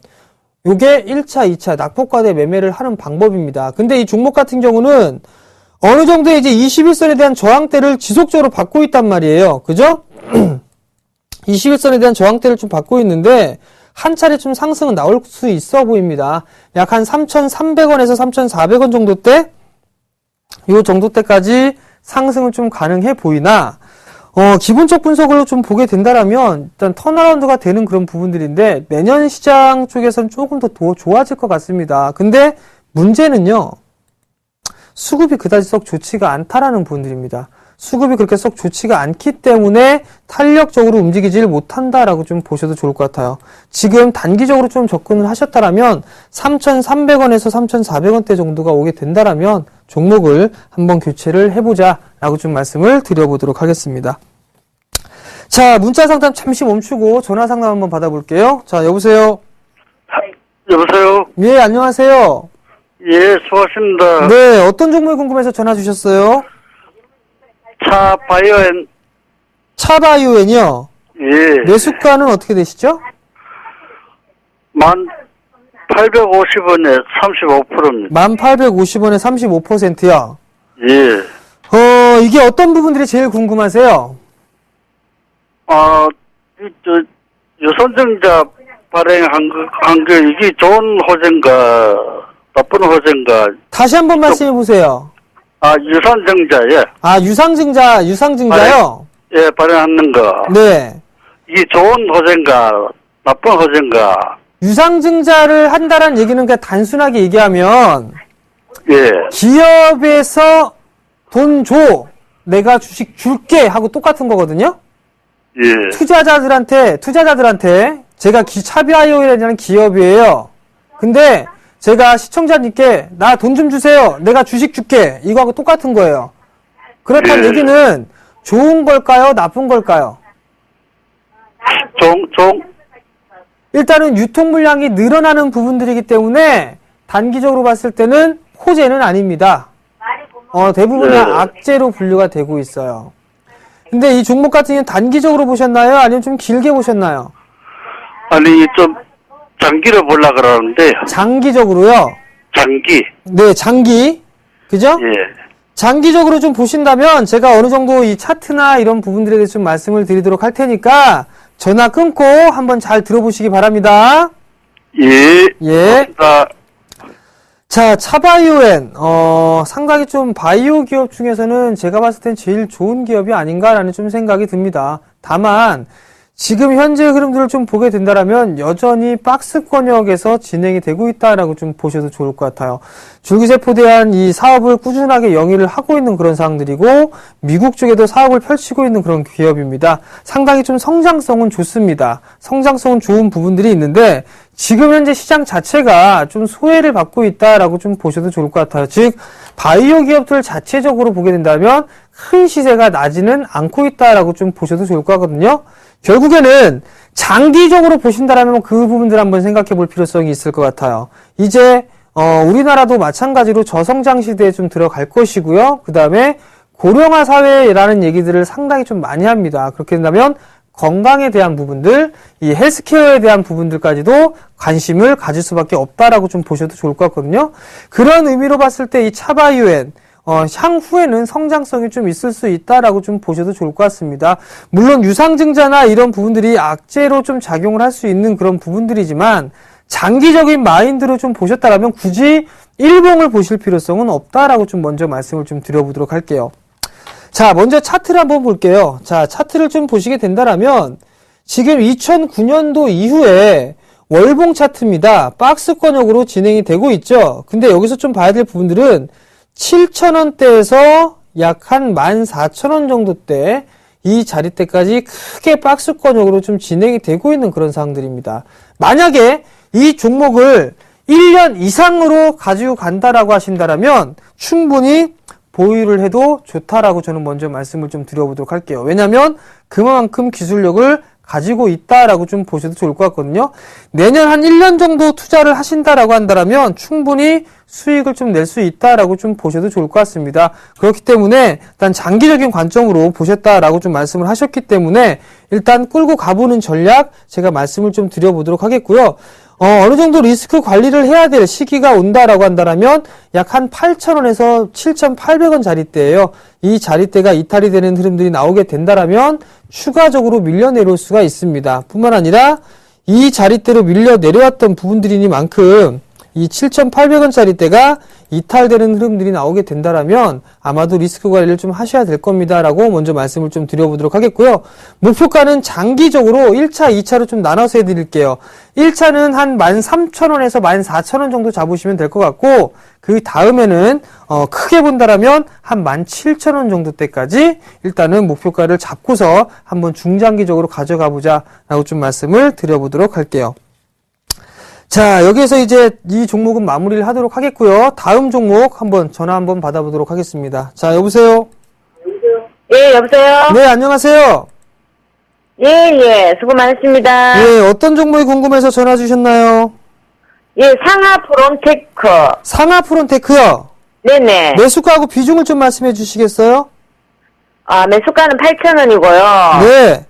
요게 1차, 2차 낙폭과대 매매를 하는 방법입니다. 근데 이 종목 같은 경우는 어느 정도 이제 21선에 대한 저항대를 지속적으로 받고 있단 말이에요. 그죠? 21선에 대한 저항대를 좀 받고 있는데 한 차례 좀 상승은 나올 수 있어 보입니다. 약 한 3,300원에서 3,400원 정도대, 요 정도대까지 상승은 좀 가능해 보이나, 기본적 분석을 좀 보게 된다라면, 일단 턴어라운드가 되는 그런 부분들인데, 내년 시장 쪽에서는 조금 더 좋아질 것 같습니다. 근데 문제는요, 수급이 그다지 썩 좋지가 않다라는 부분들입니다. 수급이 그렇게 썩 좋지가 않기 때문에 탄력적으로 움직이질 못한다라고 좀 보셔도 좋을 것 같아요. 지금 단기적으로 좀 접근을 하셨다라면 3,300원에서 3,400원대 정도가 오게 된다라면 종목을 한번 교체를 해보자라고 좀 말씀을 드려보도록 하겠습니다. 자, 문자 상담 잠시 멈추고 전화 상담 한번 받아볼게요. 자, 여보세요? 여보세요? 예, 안녕하세요. 예, 수고하십니다. 네, 어떤 종목이 궁금해서 전화 주셨어요? 차바이오엔. 차바이오엔이요? 예. 매수가는 어떻게 되시죠? 1,850원에 35%입니다. 1,850원에 35%요? 예. 이게 어떤 부분들이 제일 궁금하세요? 유선증자 발행한 게 이게 좋은 호재인가, 나쁜 호재인가. 다시 한번 말씀해 보세요. 유선증자, 예. 유상증자요? 예, 발행하는 거. 네. 이게 좋은 호재인가, 나쁜 호재인가. 유상증자를 한다는 얘기는 그냥 단순하게 얘기하면, 예. 기업에서 돈 줘. 내가 주식 줄게. 하고 똑같은 거거든요? 예. 투자자들한테, 제가 차비아이오라는 기업이에요. 근데, 제가 시청자님께 나 돈 좀 주세요. 내가 주식 줄게. 이거하고 똑같은 거예요. 그렇다는 얘기는 좋은 걸까요? 나쁜 걸까요? 일단은 유통 물량이 늘어나는 부분들이기 때문에 단기적으로 봤을 때는 호재는 아닙니다. 대부분은 악재로 분류가 되고 있어요. 근데 이 종목 같은 경우는 단기적으로 보셨나요? 아니면 좀 길게 보셨나요? 아니, 좀 장기로 보려고 그러는데. 장기적으로요? 장기. 네, 장기. 그죠? 예. 장기적으로 좀 보신다면 제가 어느 정도 이 차트나 이런 부분들에 대해서 좀 말씀을 드리도록 할 테니까 전화 끊고 한번 잘 들어보시기 바랍니다. 예. 예. 고맙습니다. 자, 차바이오엔, 상당히 좀 바이오 기업 중에서는 제가 봤을 땐 제일 좋은 기업이 아닌가라는 좀 생각이 듭니다. 다만, 지금 현재 흐름들을 좀 보게 된다면 여전히 박스권역에서 진행이 되고 있다라고 좀 보셔도 좋을 것 같아요. 줄기세포에 대한 이 사업을 꾸준하게 영위를 하고 있는 그런 상황들이고 미국 쪽에도 사업을 펼치고 있는 그런 기업입니다. 상당히 좀 성장성은 좋습니다. 성장성은 좋은 부분들이 있는데 지금 현재 시장 자체가 좀 소외를 받고 있다라고 좀 보셔도 좋을 것 같아요. 즉 바이오 기업들 자체적으로 보게 된다면 큰 시세가 나지는 않고 있다라고 좀 보셔도 좋을 것 같거든요. 결국에는 장기적으로 보신다라면 그 부분들 한번 생각해 볼 필요성이 있을 것 같아요. 이제 우리나라도 마찬가지로 저성장 시대에 좀 들어갈 것이고요. 그 다음에 고령화 사회라는 얘기들을 상당히 좀 많이 합니다. 그렇게 된다면 건강에 대한 부분들, 이 헬스케어에 대한 부분들까지도 관심을 가질 수밖에 없다라고 좀 보셔도 좋을 것 같거든요. 그런 의미로 봤을 때 이 차바이오엔 향후에는 성장성이 좀 있을 수 있다라고 좀 보셔도 좋을 것 같습니다. 물론 유상증자나 이런 부분들이 악재로 좀 작용을 할 수 있는 그런 부분들이지만 장기적인 마인드로 좀 보셨다라면 굳이 일봉을 보실 필요성은 없다라고 좀 먼저 말씀을 좀 드려보도록 할게요. 자, 먼저 차트를 한번 볼게요. 자, 차트를 좀 보시게 된다라면 지금 2009년도 이후에 월봉 차트입니다. 박스권역으로 진행이 되고 있죠. 근데 여기서 좀 봐야 될 부분들은 7,000원대에서 약 한 14,000원 정도대 이 자리대까지 크게 박스권역으로 좀 진행이 되고 있는 그런 상황들입니다. 만약에 이 종목을 1년 이상으로 가지고 간다라고 하신다라면 충분히 보유를 해도 좋다라고 저는 먼저 말씀을 좀 드려보도록 할게요. 왜냐하면 그만큼 기술력을 가지고 있다라고 좀 보셔도 좋을 것 같거든요. 내년 한 1년 정도 투자를 하신다라고 한다면 충분히 수익을 좀 낼 수 있다라고 좀 보셔도 좋을 것 같습니다. 그렇기 때문에 일단 장기적인 관점으로 보셨다라고 좀 말씀을 하셨기 때문에 일단 끌고 가보는 전략 제가 말씀을 좀 드려보도록 하겠고요. 어느 정도 리스크 관리를 해야 될 시기가 온다라고 한다면 약 한 8,000원에서 7,800원 자리대예요. 이 자리대가 이탈이 되는 흐름들이 나오게 된다라면 추가적으로 밀려 내려올 수가 있습니다. 뿐만 아니라 이 자리대로 밀려 내려왔던 부분들이니만큼 이 7,800원짜리대가 이탈되는 흐름들이 나오게 된다라면 아마도 리스크 관리를 좀 하셔야 될 겁니다라고 먼저 말씀을 좀 드려보도록 하겠고요. 목표가는 장기적으로 1차, 2차로 좀 나눠서 해드릴게요. 1차는 한 13,000원에서 14,000원 정도 잡으시면 될 것 같고 그 다음에는 크게 본다라면 한 17,000원 정도 때까지 일단은 목표가를 잡고서 한번 중장기적으로 가져가보자 라고 좀 말씀을 드려보도록 할게요. 자, 여기에서 이제 이 종목은 마무리를 하도록 하겠고요. 다음 종목 한번 전화 한번 받아보도록 하겠습니다. 자, 여보세요? 예, 여보세요? 네, 안녕하세요. 예, 수고 많으십니다. 네, 어떤 종목이 궁금해서 전화 주셨나요? 예, 상하 프론테크. 상하 프론테크요. 네네. 매수가하고 비중을 좀 말씀해 주시겠어요? 매수가는 8,000원이고요. 네.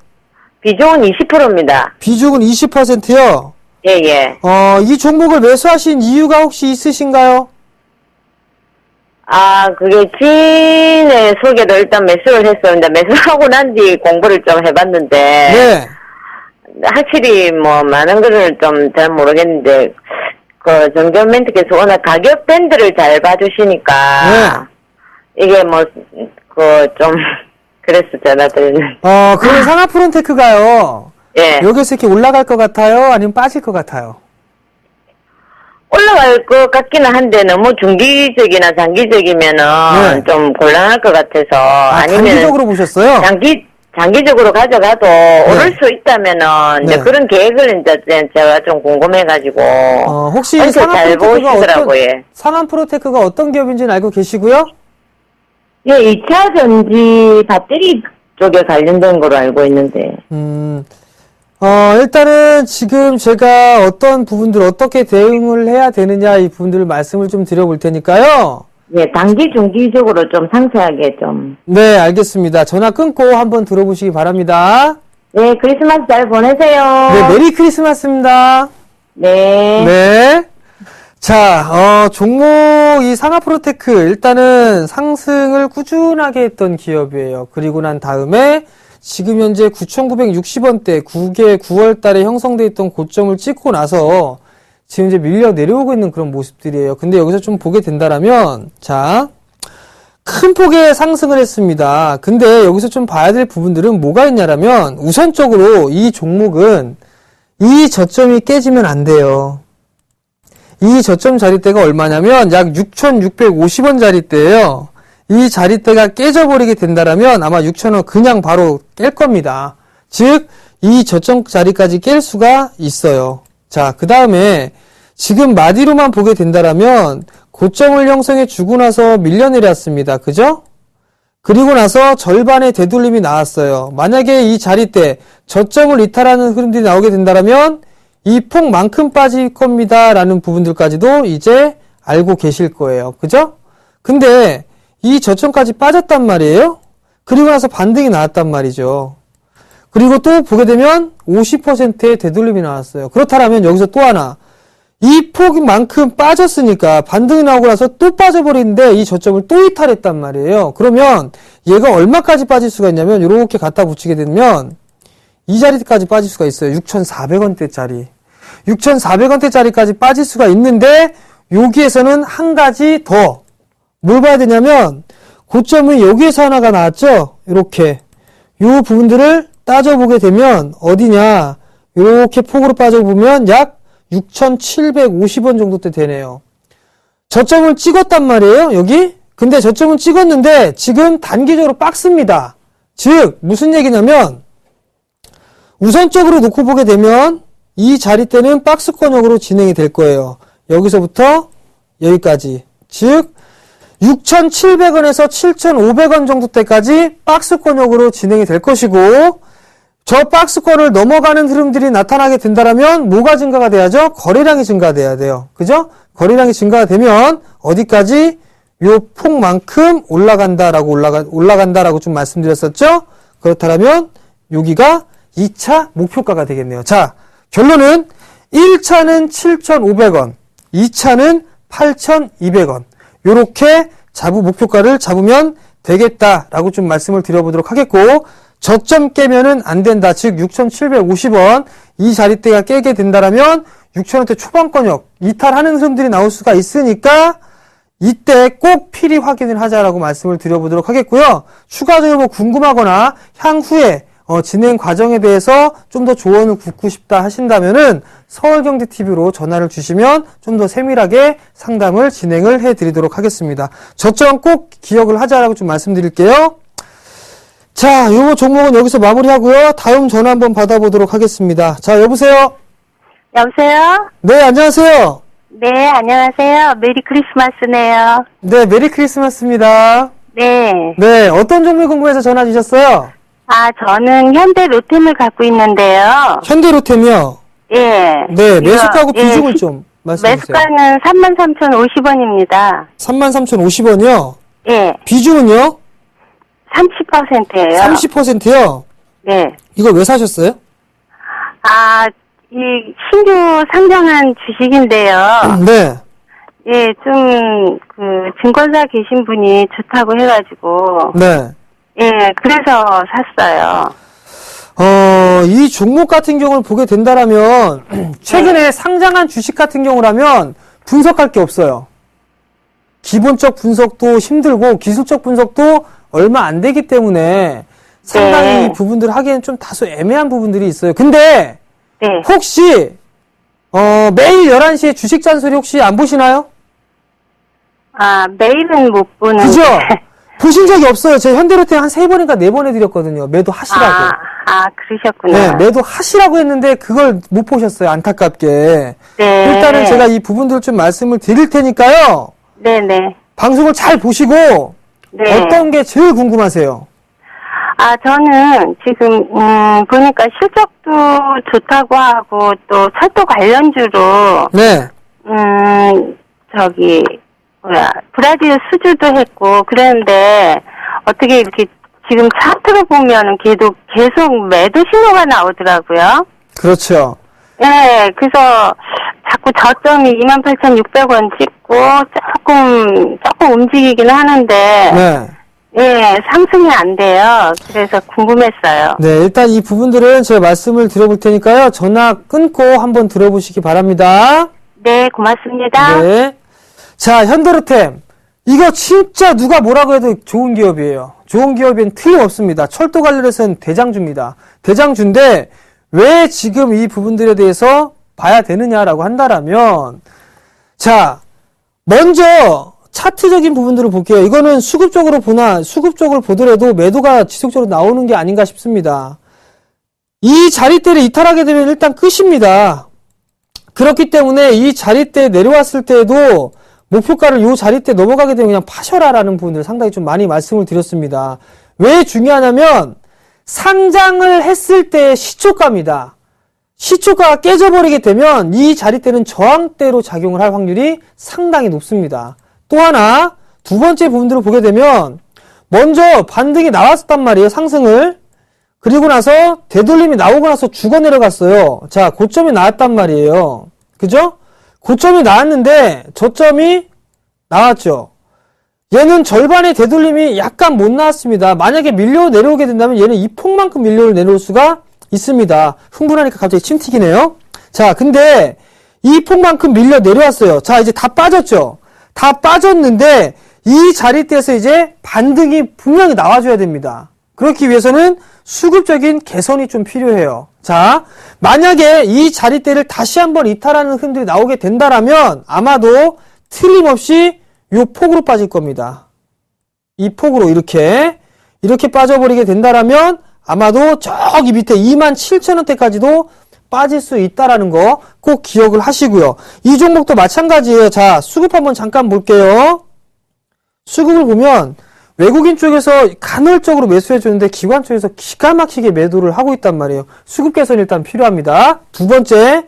비중은 20%입니다. 비중은 20%요. 예. 이 종목을 매수하신 이유가 혹시 있으신가요? 그게 지인의 소개로 일단 매수를 했었는데, 매수하고 난 뒤 공부를 좀 해봤는데, 네. 확실히 많은 거를 좀 잘 모르겠는데, 정전 멘트께서 워낙 가격 밴드를 잘 봐주시니까, 이게 좀, 그래서 전화드리는. 그럼 상하 프론테크가요. 예. 여기서 이렇게 올라갈 것 같아요? 아니면 빠질 것 같아요? 올라갈 것 같기는 한데 너무 중기적이나 장기적이면은 좀 곤란할 것 같아서 아니면 장기적으로 보셨어요? 장기적으로 가져가도 오를 수 있다면은 이제 그런 계획을 이제 제가 좀 궁금해가지고 혹시 잘 보시더라고요. 상한 프로테크가 어떤 기업인지는 알고 계시고요? 예, 2차 전지 배터리 쪽에 관련된 거로 알고 있는데. 일단은 지금 제가 어떤 부분들 어떻게 대응을 해야 되느냐 이 부분들을 말씀을 좀 드려볼 테니까요. 예, 단기, 중기적으로 좀 상세하게 좀. 네, 알겠습니다. 전화 끊고 한번 들어보시기 바랍니다. 네, 크리스마스 잘 보내세요. 네, 메리 크리스마스입니다. 네. 네. 자, 종목 이 상하 프로테크 일단은 상승을 꾸준하게 했던 기업이에요. 그리고 난 다음에 지금 현재 9,960원대 9월 달에 형성돼 있던 고점을 찍고 나서 지금 이제 밀려 내려오고 있는 그런 모습들이에요. 근데 여기서 좀 보게 된다라면, 자, 큰 폭의 상승을 했습니다. 근데 여기서 좀 봐야 될 부분들은 뭐가 있냐라면, 우선적으로 이 종목은 이 저점이 깨지면 안 돼요. 이 저점 자리대가 얼마냐면 약 6,650원 자리대예요. 이 자리대가 깨져버리게 된다라면 아마 6,000원 그냥 바로 깰 겁니다. 즉, 이 저점 자리까지 깰 수가 있어요. 자, 그 다음에 지금 마디로만 보게 된다라면 고점을 형성해 주고 나서 밀려 내렸습니다. 그죠? 그리고 나서 절반의 되돌림이 나왔어요. 만약에 이 자리대 저점을 이탈하는 흐름들이 나오게 된다라면 이 폭만큼 빠질 겁니다. 라는 부분들까지도 이제 알고 계실 거예요. 그죠? 근데 이 저점까지 빠졌단 말이에요. 그리고 나서 반등이 나왔단 말이죠. 그리고 또 보게 되면 50%의 되돌림이 나왔어요. 그렇다면 여기서 또 하나. 이 폭만큼 빠졌으니까 반등이 나오고 나서 또 빠져버리는데 이 저점을 또 이탈했단 말이에요. 그러면 얘가 얼마까지 빠질 수가 있냐면 이렇게 갖다 붙이게 되면 이 자리까지 빠질 수가 있어요. 6,400원대짜리. 6,400원대짜리까지 빠질 수가 있는데 여기에서는 한 가지 더 뭘 봐야 되냐면 고점은 여기에서 하나가 나왔죠. 이렇게 요 부분들을 따져보게 되면 어디냐 이렇게 폭으로 빠져보면 약 6,750원 정도 때 되네요. 저점을 찍었단 말이에요. 여기. 근데 저점은 찍었는데 지금 단기적으로 박스입니다. 즉 무슨 얘기냐면 우선적으로 놓고 보게 되면 이 자리대는 박스권역으로 진행이 될 거예요. 여기서부터 여기까지. 즉 6,700원에서 7,500원 정도 때까지 박스권역으로 진행이 될 것이고 저 박스권을 넘어가는 흐름들이 나타나게 된다라면 뭐가 증가가 돼야죠? 거래량이 증가돼야 돼요. 그죠? 거래량이 증가가 되면 어디까지? 요 폭만큼 올라간다라고 좀 말씀드렸었죠? 그렇다면 여기가 2차 목표가가 되겠네요. 자, 결론은 1차는 7,500원, 2차는 8,200원. 요렇게 목표가를 잡으면 되겠다라고 좀 말씀을 드려보도록 하겠고, 저점 깨면은 안 된다. 즉 6,750원 이 자리대가 깨게 된다라면 6,000원대 초반권역 이탈하는 흐름들이 나올 수가 있으니까 이때 꼭 필히 확인을 하자라고 말씀을 드려보도록 하겠고요. 추가적으로 뭐 궁금하거나 향후에 진행 과정에 대해서 좀 더 조언을 굽고 싶다 하신다면은 서울경제TV로 전화를 주시면 좀 더 세밀하게 상담을 진행을 해드리도록 하겠습니다. 저점 꼭 기억을 하자라고 좀 말씀드릴게요. 자, 요 종목은 여기서 마무리하고요. 다음 전화 한번 받아보도록 하겠습니다. 자, 여보세요? 여보세요? 네, 안녕하세요. 네, 안녕하세요. 메리 크리스마스네요. 네, 메리 크리스마스입니다. 네. 네, 어떤 종목 궁금해서 전화 주셨어요? 아, 저는 현대 로템을 갖고 있는데요. 현대로템이요? 예. 네, 매수가하고 이거, 비중을 예, 좀 말씀해 주세요. 매수가는 33,050원입니다. 33,050원이요? 예. 비중은요? 30%예요. 30%요? 네. 이거 왜 사셨어요? 아, 이 신규 상장한 주식인데요. 네. 예, 좀 증권사 계신 분이 좋다고 해가지고 네. 예, 그래서 샀어요. 이 종목 같은 경우를 보게 된다라면 최근에 상장한 주식 같은 경우라면 분석할 게 없어요. 기본적 분석도 힘들고 기술적 분석도 얼마 안 되기 때문에 상당히 네. 이 부분들을 하기에는 좀 다소 애매한 부분들이 있어요. 근데 네. 혹시 매일 11시에 주식 잔소리 혹시 안 보시나요? 아, 매일은 못 보는. 그죠? 보신 적이 없어요. 제가 현대로템 한 3번인가 4번 해드렸거든요. 매도 하시라고. 그러셨구나. 네, 매도 하시라고 했는데 그걸 못 보셨어요. 안타깝게. 네. 일단은 제가 이 부분들 좀 말씀을 드릴 테니까요. 네네. 방송을 잘 보시고 네. 어떤 게 제일 궁금하세요? 아, 저는 지금, 보니까 실적도 좋다고 하고, 또 철도 관련주로, 네. 브라질 수주도 했고, 그랬는데, 어떻게 이렇게 지금 차트로 보면은 계속 매도 신호가 나오더라고요. 그렇죠. 네, 그래서 자꾸 저점이 28,600원 찍고, 조금 움직이긴 하는데, 네. 예, 상승이 안 돼요. 그래서 궁금했어요. 네, 일단 이 부분들은 제가 말씀을 드려볼 테니까요. 전화 끊고 한번 들어보시기 바랍니다. 네, 고맙습니다. 네. 자, 현대로템. 이거 진짜 누가 뭐라고 해도 좋은 기업이에요. 좋은 기업엔 틀림없습니다. 철도 관련해서는 대장주입니다. 대장주인데 왜 지금 이 부분들에 대해서 봐야 되느냐라고 한다라면, 자, 먼저 차트적인 부분들을 볼게요. 이거는 수급적으로 보더라도 매도가 지속적으로 나오는 게 아닌가 싶습니다. 이 자리대를 이탈하게 되면 일단 끝입니다. 그렇기 때문에 이 자리대 내려왔을 때에도 목표가를 이 자리대 넘어가게 되면 그냥 파셔라라는 부분들 상당히 좀 많이 말씀을 드렸습니다. 왜 중요하냐면 상장을 했을 때의 시초가입니다. 시초가가 깨져버리게 되면 이 자리대는 저항대로 작용을 할 확률이 상당히 높습니다. 또 하나, 두 번째 부분들을 보게 되면 먼저 반등이 나왔단 말이에요. 상승을. 그리고 나서 되돌림이 나오고 나서 죽어 내려갔어요. 자, 고점이 나왔단 말이에요. 그죠? 고점이 나왔는데 저점이 나왔죠. 얘는 절반의 되돌림이 약간 못 나왔습니다. 만약에 밀려 내려오게 된다면 얘는 이 폭만큼 밀려 내려올 수가 있습니다. 흥분하니까 갑자기 침 튀기네요. 자, 근데 이 폭만큼 밀려 내려왔어요. 자, 이제 다 빠졌죠. 다 빠졌는데 이 자리대에서 이제 반등이 분명히 나와줘야 됩니다. 그렇기 위해서는 수급적인 개선이 좀 필요해요. 자, 만약에 이 자리대를 다시 한번 이탈하는 흐름들이 나오게 된다라면 아마도 틀림없이 이 폭으로 빠질 겁니다. 이 폭으로 이렇게 빠져버리게 된다라면 아마도 저기 밑에 27,000원대까지도 빠질 수 있다라는 거 꼭 기억을 하시고요. 이 종목도 마찬가지예요. 자, 수급 한번 잠깐 볼게요. 수급을 보면 외국인 쪽에서 간헐적으로 매수해주는데 기관 쪽에서 기가 막히게 매도를 하고 있단 말이에요. 수급 개선이 일단 필요합니다. 두 번째,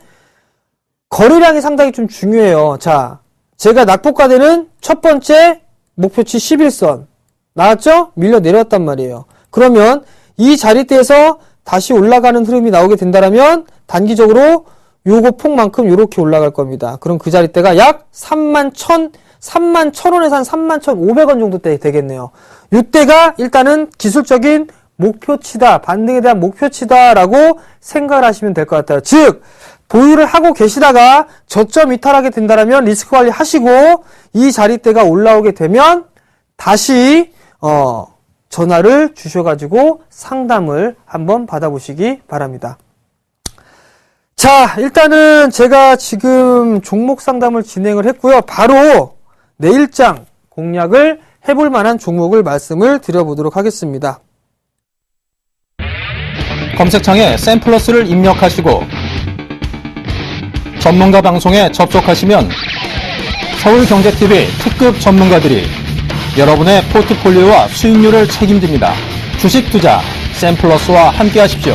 거래량이 상당히 좀 중요해요. 자, 제가 낙폭과대는 첫 번째 목표치 11선 나왔죠? 밀려 내렸단 말이에요. 그러면 이 자리대에서 다시 올라가는 흐름이 나오게 된다면 단기적으로 요거 폭만큼 요렇게 올라갈 겁니다. 그럼 그 자리대가 약 31,100원에서 한 31,500원 정도 때 되겠네요. 요때가 일단은 기술적인 목표치다, 반등에 대한 목표치다라고 생각을 하시면 될 것 같아요. 즉, 보유를 하고 계시다가 저점 이탈하게 된다면 리스크 관리 하시고 이 자리대가 올라오게 되면 다시 전화를 주셔가지고 상담을 한번 받아보시기 바랍니다. 자, 일단은 제가 지금 종목 상담을 진행을 했고요. 바로 내일장 공략을 해볼 만한 종목을 말씀을 드려보도록 하겠습니다. 검색창에 샘플러스를 입력하시고 전문가 방송에 접속하시면 서울경제TV 특급 전문가들이 여러분의 포트폴리오와 수익률을 책임집니다. 주식 투자 샘플러스와 함께 하십시오.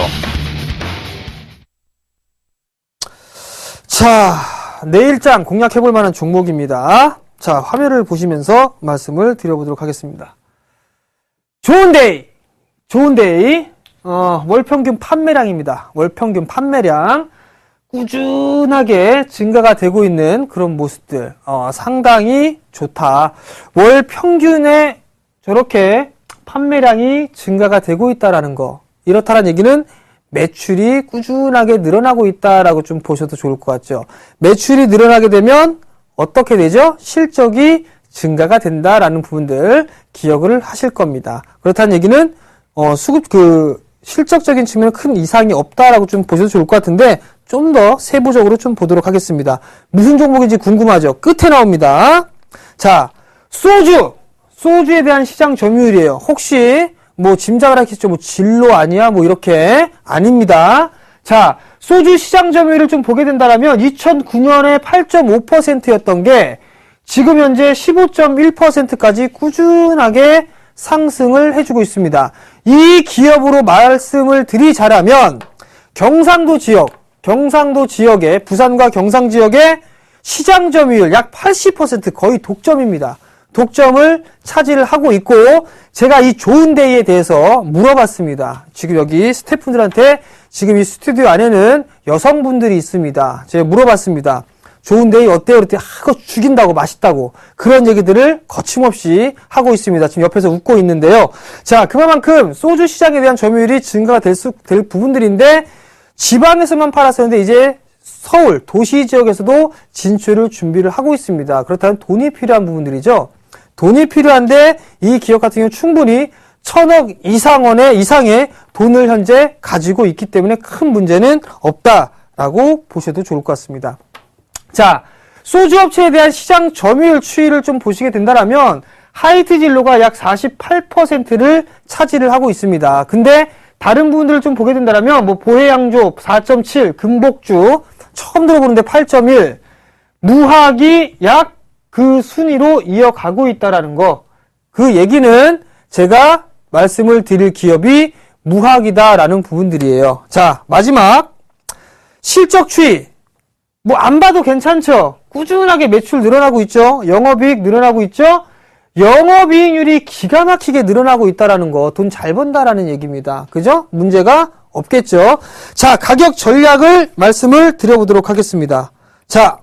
자, 내일장 공략해볼 만한 종목입니다. 자, 화면을 보시면서 말씀을 드려보도록 하겠습니다. 좋은데이! 월평균 판매량입니다. 월평균 판매량. 꾸준하게 증가가 되고 있는 그런 모습들, 상당히 좋다. 월 평균에 저렇게 판매량이 증가가 되고 있다라는 거. 이렇다는 얘기는 매출이 꾸준하게 늘어나고 있다라고 좀 보셔도 좋을 것 같죠. 매출이 늘어나게 되면 어떻게 되죠? 실적이 증가가 된다라는 부분들 기억을 하실 겁니다. 그렇다는 얘기는, 실적적인 측면에 큰 이상이 없다라고 좀 보셔도 좋을 것 같은데, 좀 더 세부적으로 좀 보도록 하겠습니다. 무슨 종목인지 궁금하죠? 끝에 나옵니다. 자, 소주에 대한 시장 점유율이에요. 혹시 짐작을 하겠죠? 진로 아니야? 이렇게 아닙니다. 자, 소주 시장 점유율을 좀 보게 된다면 2009년에 8.5%였던 게 지금 현재 15.1%까지 꾸준하게 상승을 해주고 있습니다. 이 기업으로 말씀을 드리자라면 경상도 지역에 부산과 경상 지역의 시장 점유율 약 80% 거의 독점입니다. 독점을 차지를 하고 있고 제가 이 좋은데이에 대해서 물어봤습니다. 지금 여기 스태프분들한테 지금 이 스튜디오 안에는 여성분들이 있습니다. 제가 물어봤습니다. 좋은데이 어때요? 그랬더니 그거 죽인다고 맛있다고 그런 얘기들을 거침없이 하고 있습니다. 지금 옆에서 웃고 있는데요. 자, 그만큼 소주 시장에 대한 점유율이 증가가 될 부분들인데 지방에서만 팔았었는데 이제 서울 도시 지역에서도 진출을 준비를 하고 있습니다. 그렇다면 돈이 필요한 부분들이죠. 돈이 필요한데 이 기업 같은 경우 충분히 1,000억 이상의 돈을 현재 가지고 있기 때문에 큰 문제는 없다라고 보셔도 좋을 것 같습니다. 자, 소주업체에 대한 시장 점유율 추이를 좀 보시게 된다면 하이트 진로가 약 48%를 차지를 하고 있습니다. 근데 다른 부분들을 좀 보게 된다면 보혜양조 4.7, 금복주 처음 들어보는데 8.1, 무학이 약 그 순위로 이어가고 있다라는 거. 그 얘기는 제가 말씀을 드릴 기업이 무학이다라는 부분들이에요. 자, 마지막 실적 추이. 안 봐도 괜찮죠? 꾸준하게 매출 늘어나고 있죠? 영업이익 늘어나고 있죠? 영업이익률이 기가 막히게 늘어나고 있다라는 거, 돈 잘 번다라는 얘기입니다. 그죠? 문제가 없겠죠? 자, 가격 전략을 말씀을 드려보도록 하겠습니다. 자,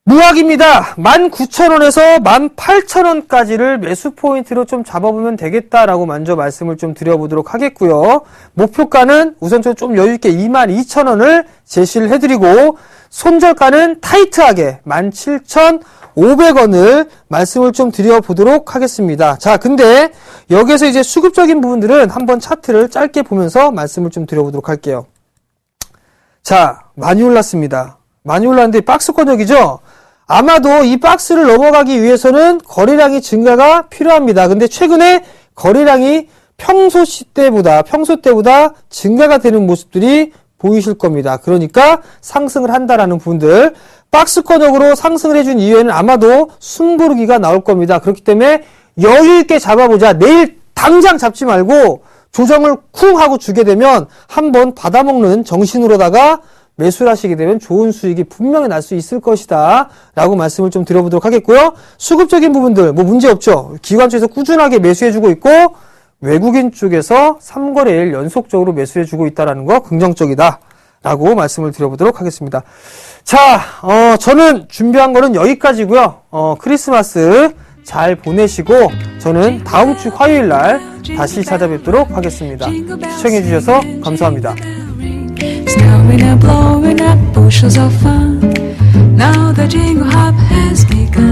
무학입니다. 19,000원에서 18,000원까지를 매수 포인트로 좀 잡아보면 되겠다라고 먼저 말씀을 좀 드려보도록 하겠고요. 목표가는 우선적으로 좀 여유있게 22,000원을 제시를 해드리고, 손절가는 타이트하게 17,500원을 말씀을 좀 드려보도록 하겠습니다. 자, 근데 여기에서 이제 수급적인 부분들은 한번 차트를 짧게 보면서 말씀을 좀 드려보도록 할게요. 자, 많이 올랐습니다. 많이 올랐는데 박스권역이죠? 아마도 이 박스를 넘어가기 위해서는 거래량이 증가가 필요합니다. 근데 최근에 거래량이 평소 때보다 증가가 되는 모습들이 보이실 겁니다. 그러니까 상승을 한다라는 부분들, 박스권역으로 상승을 해준 이후에는 아마도 숨고르기가 나올 겁니다. 그렇기 때문에 여유 있게 잡아보자. 내일 당장 잡지 말고 조정을 쿵 하고 주게 되면 한번 받아먹는 정신으로다가 매수를 하시게 되면 좋은 수익이 분명히 날 수 있을 것이다 라고 말씀을 좀 드려보도록 하겠고요. 수급적인 부분들 뭐 문제 없죠. 기관 쪽에서 꾸준하게 매수해주고 있고 외국인 쪽에서 3거래일 연속적으로 매수해주고 있다는 거 긍정적이다 라고 말씀을 드려보도록 하겠습니다. 자, 저는 준비한 거는 여기까지고요. 크리스마스 잘 보내시고 저는 다음 주 화요일 날 다시 찾아뵙도록 하겠습니다. 시청해 주셔서 감사합니다. Snowing and blowing up bushels of fun. Now the jingle hop has begun.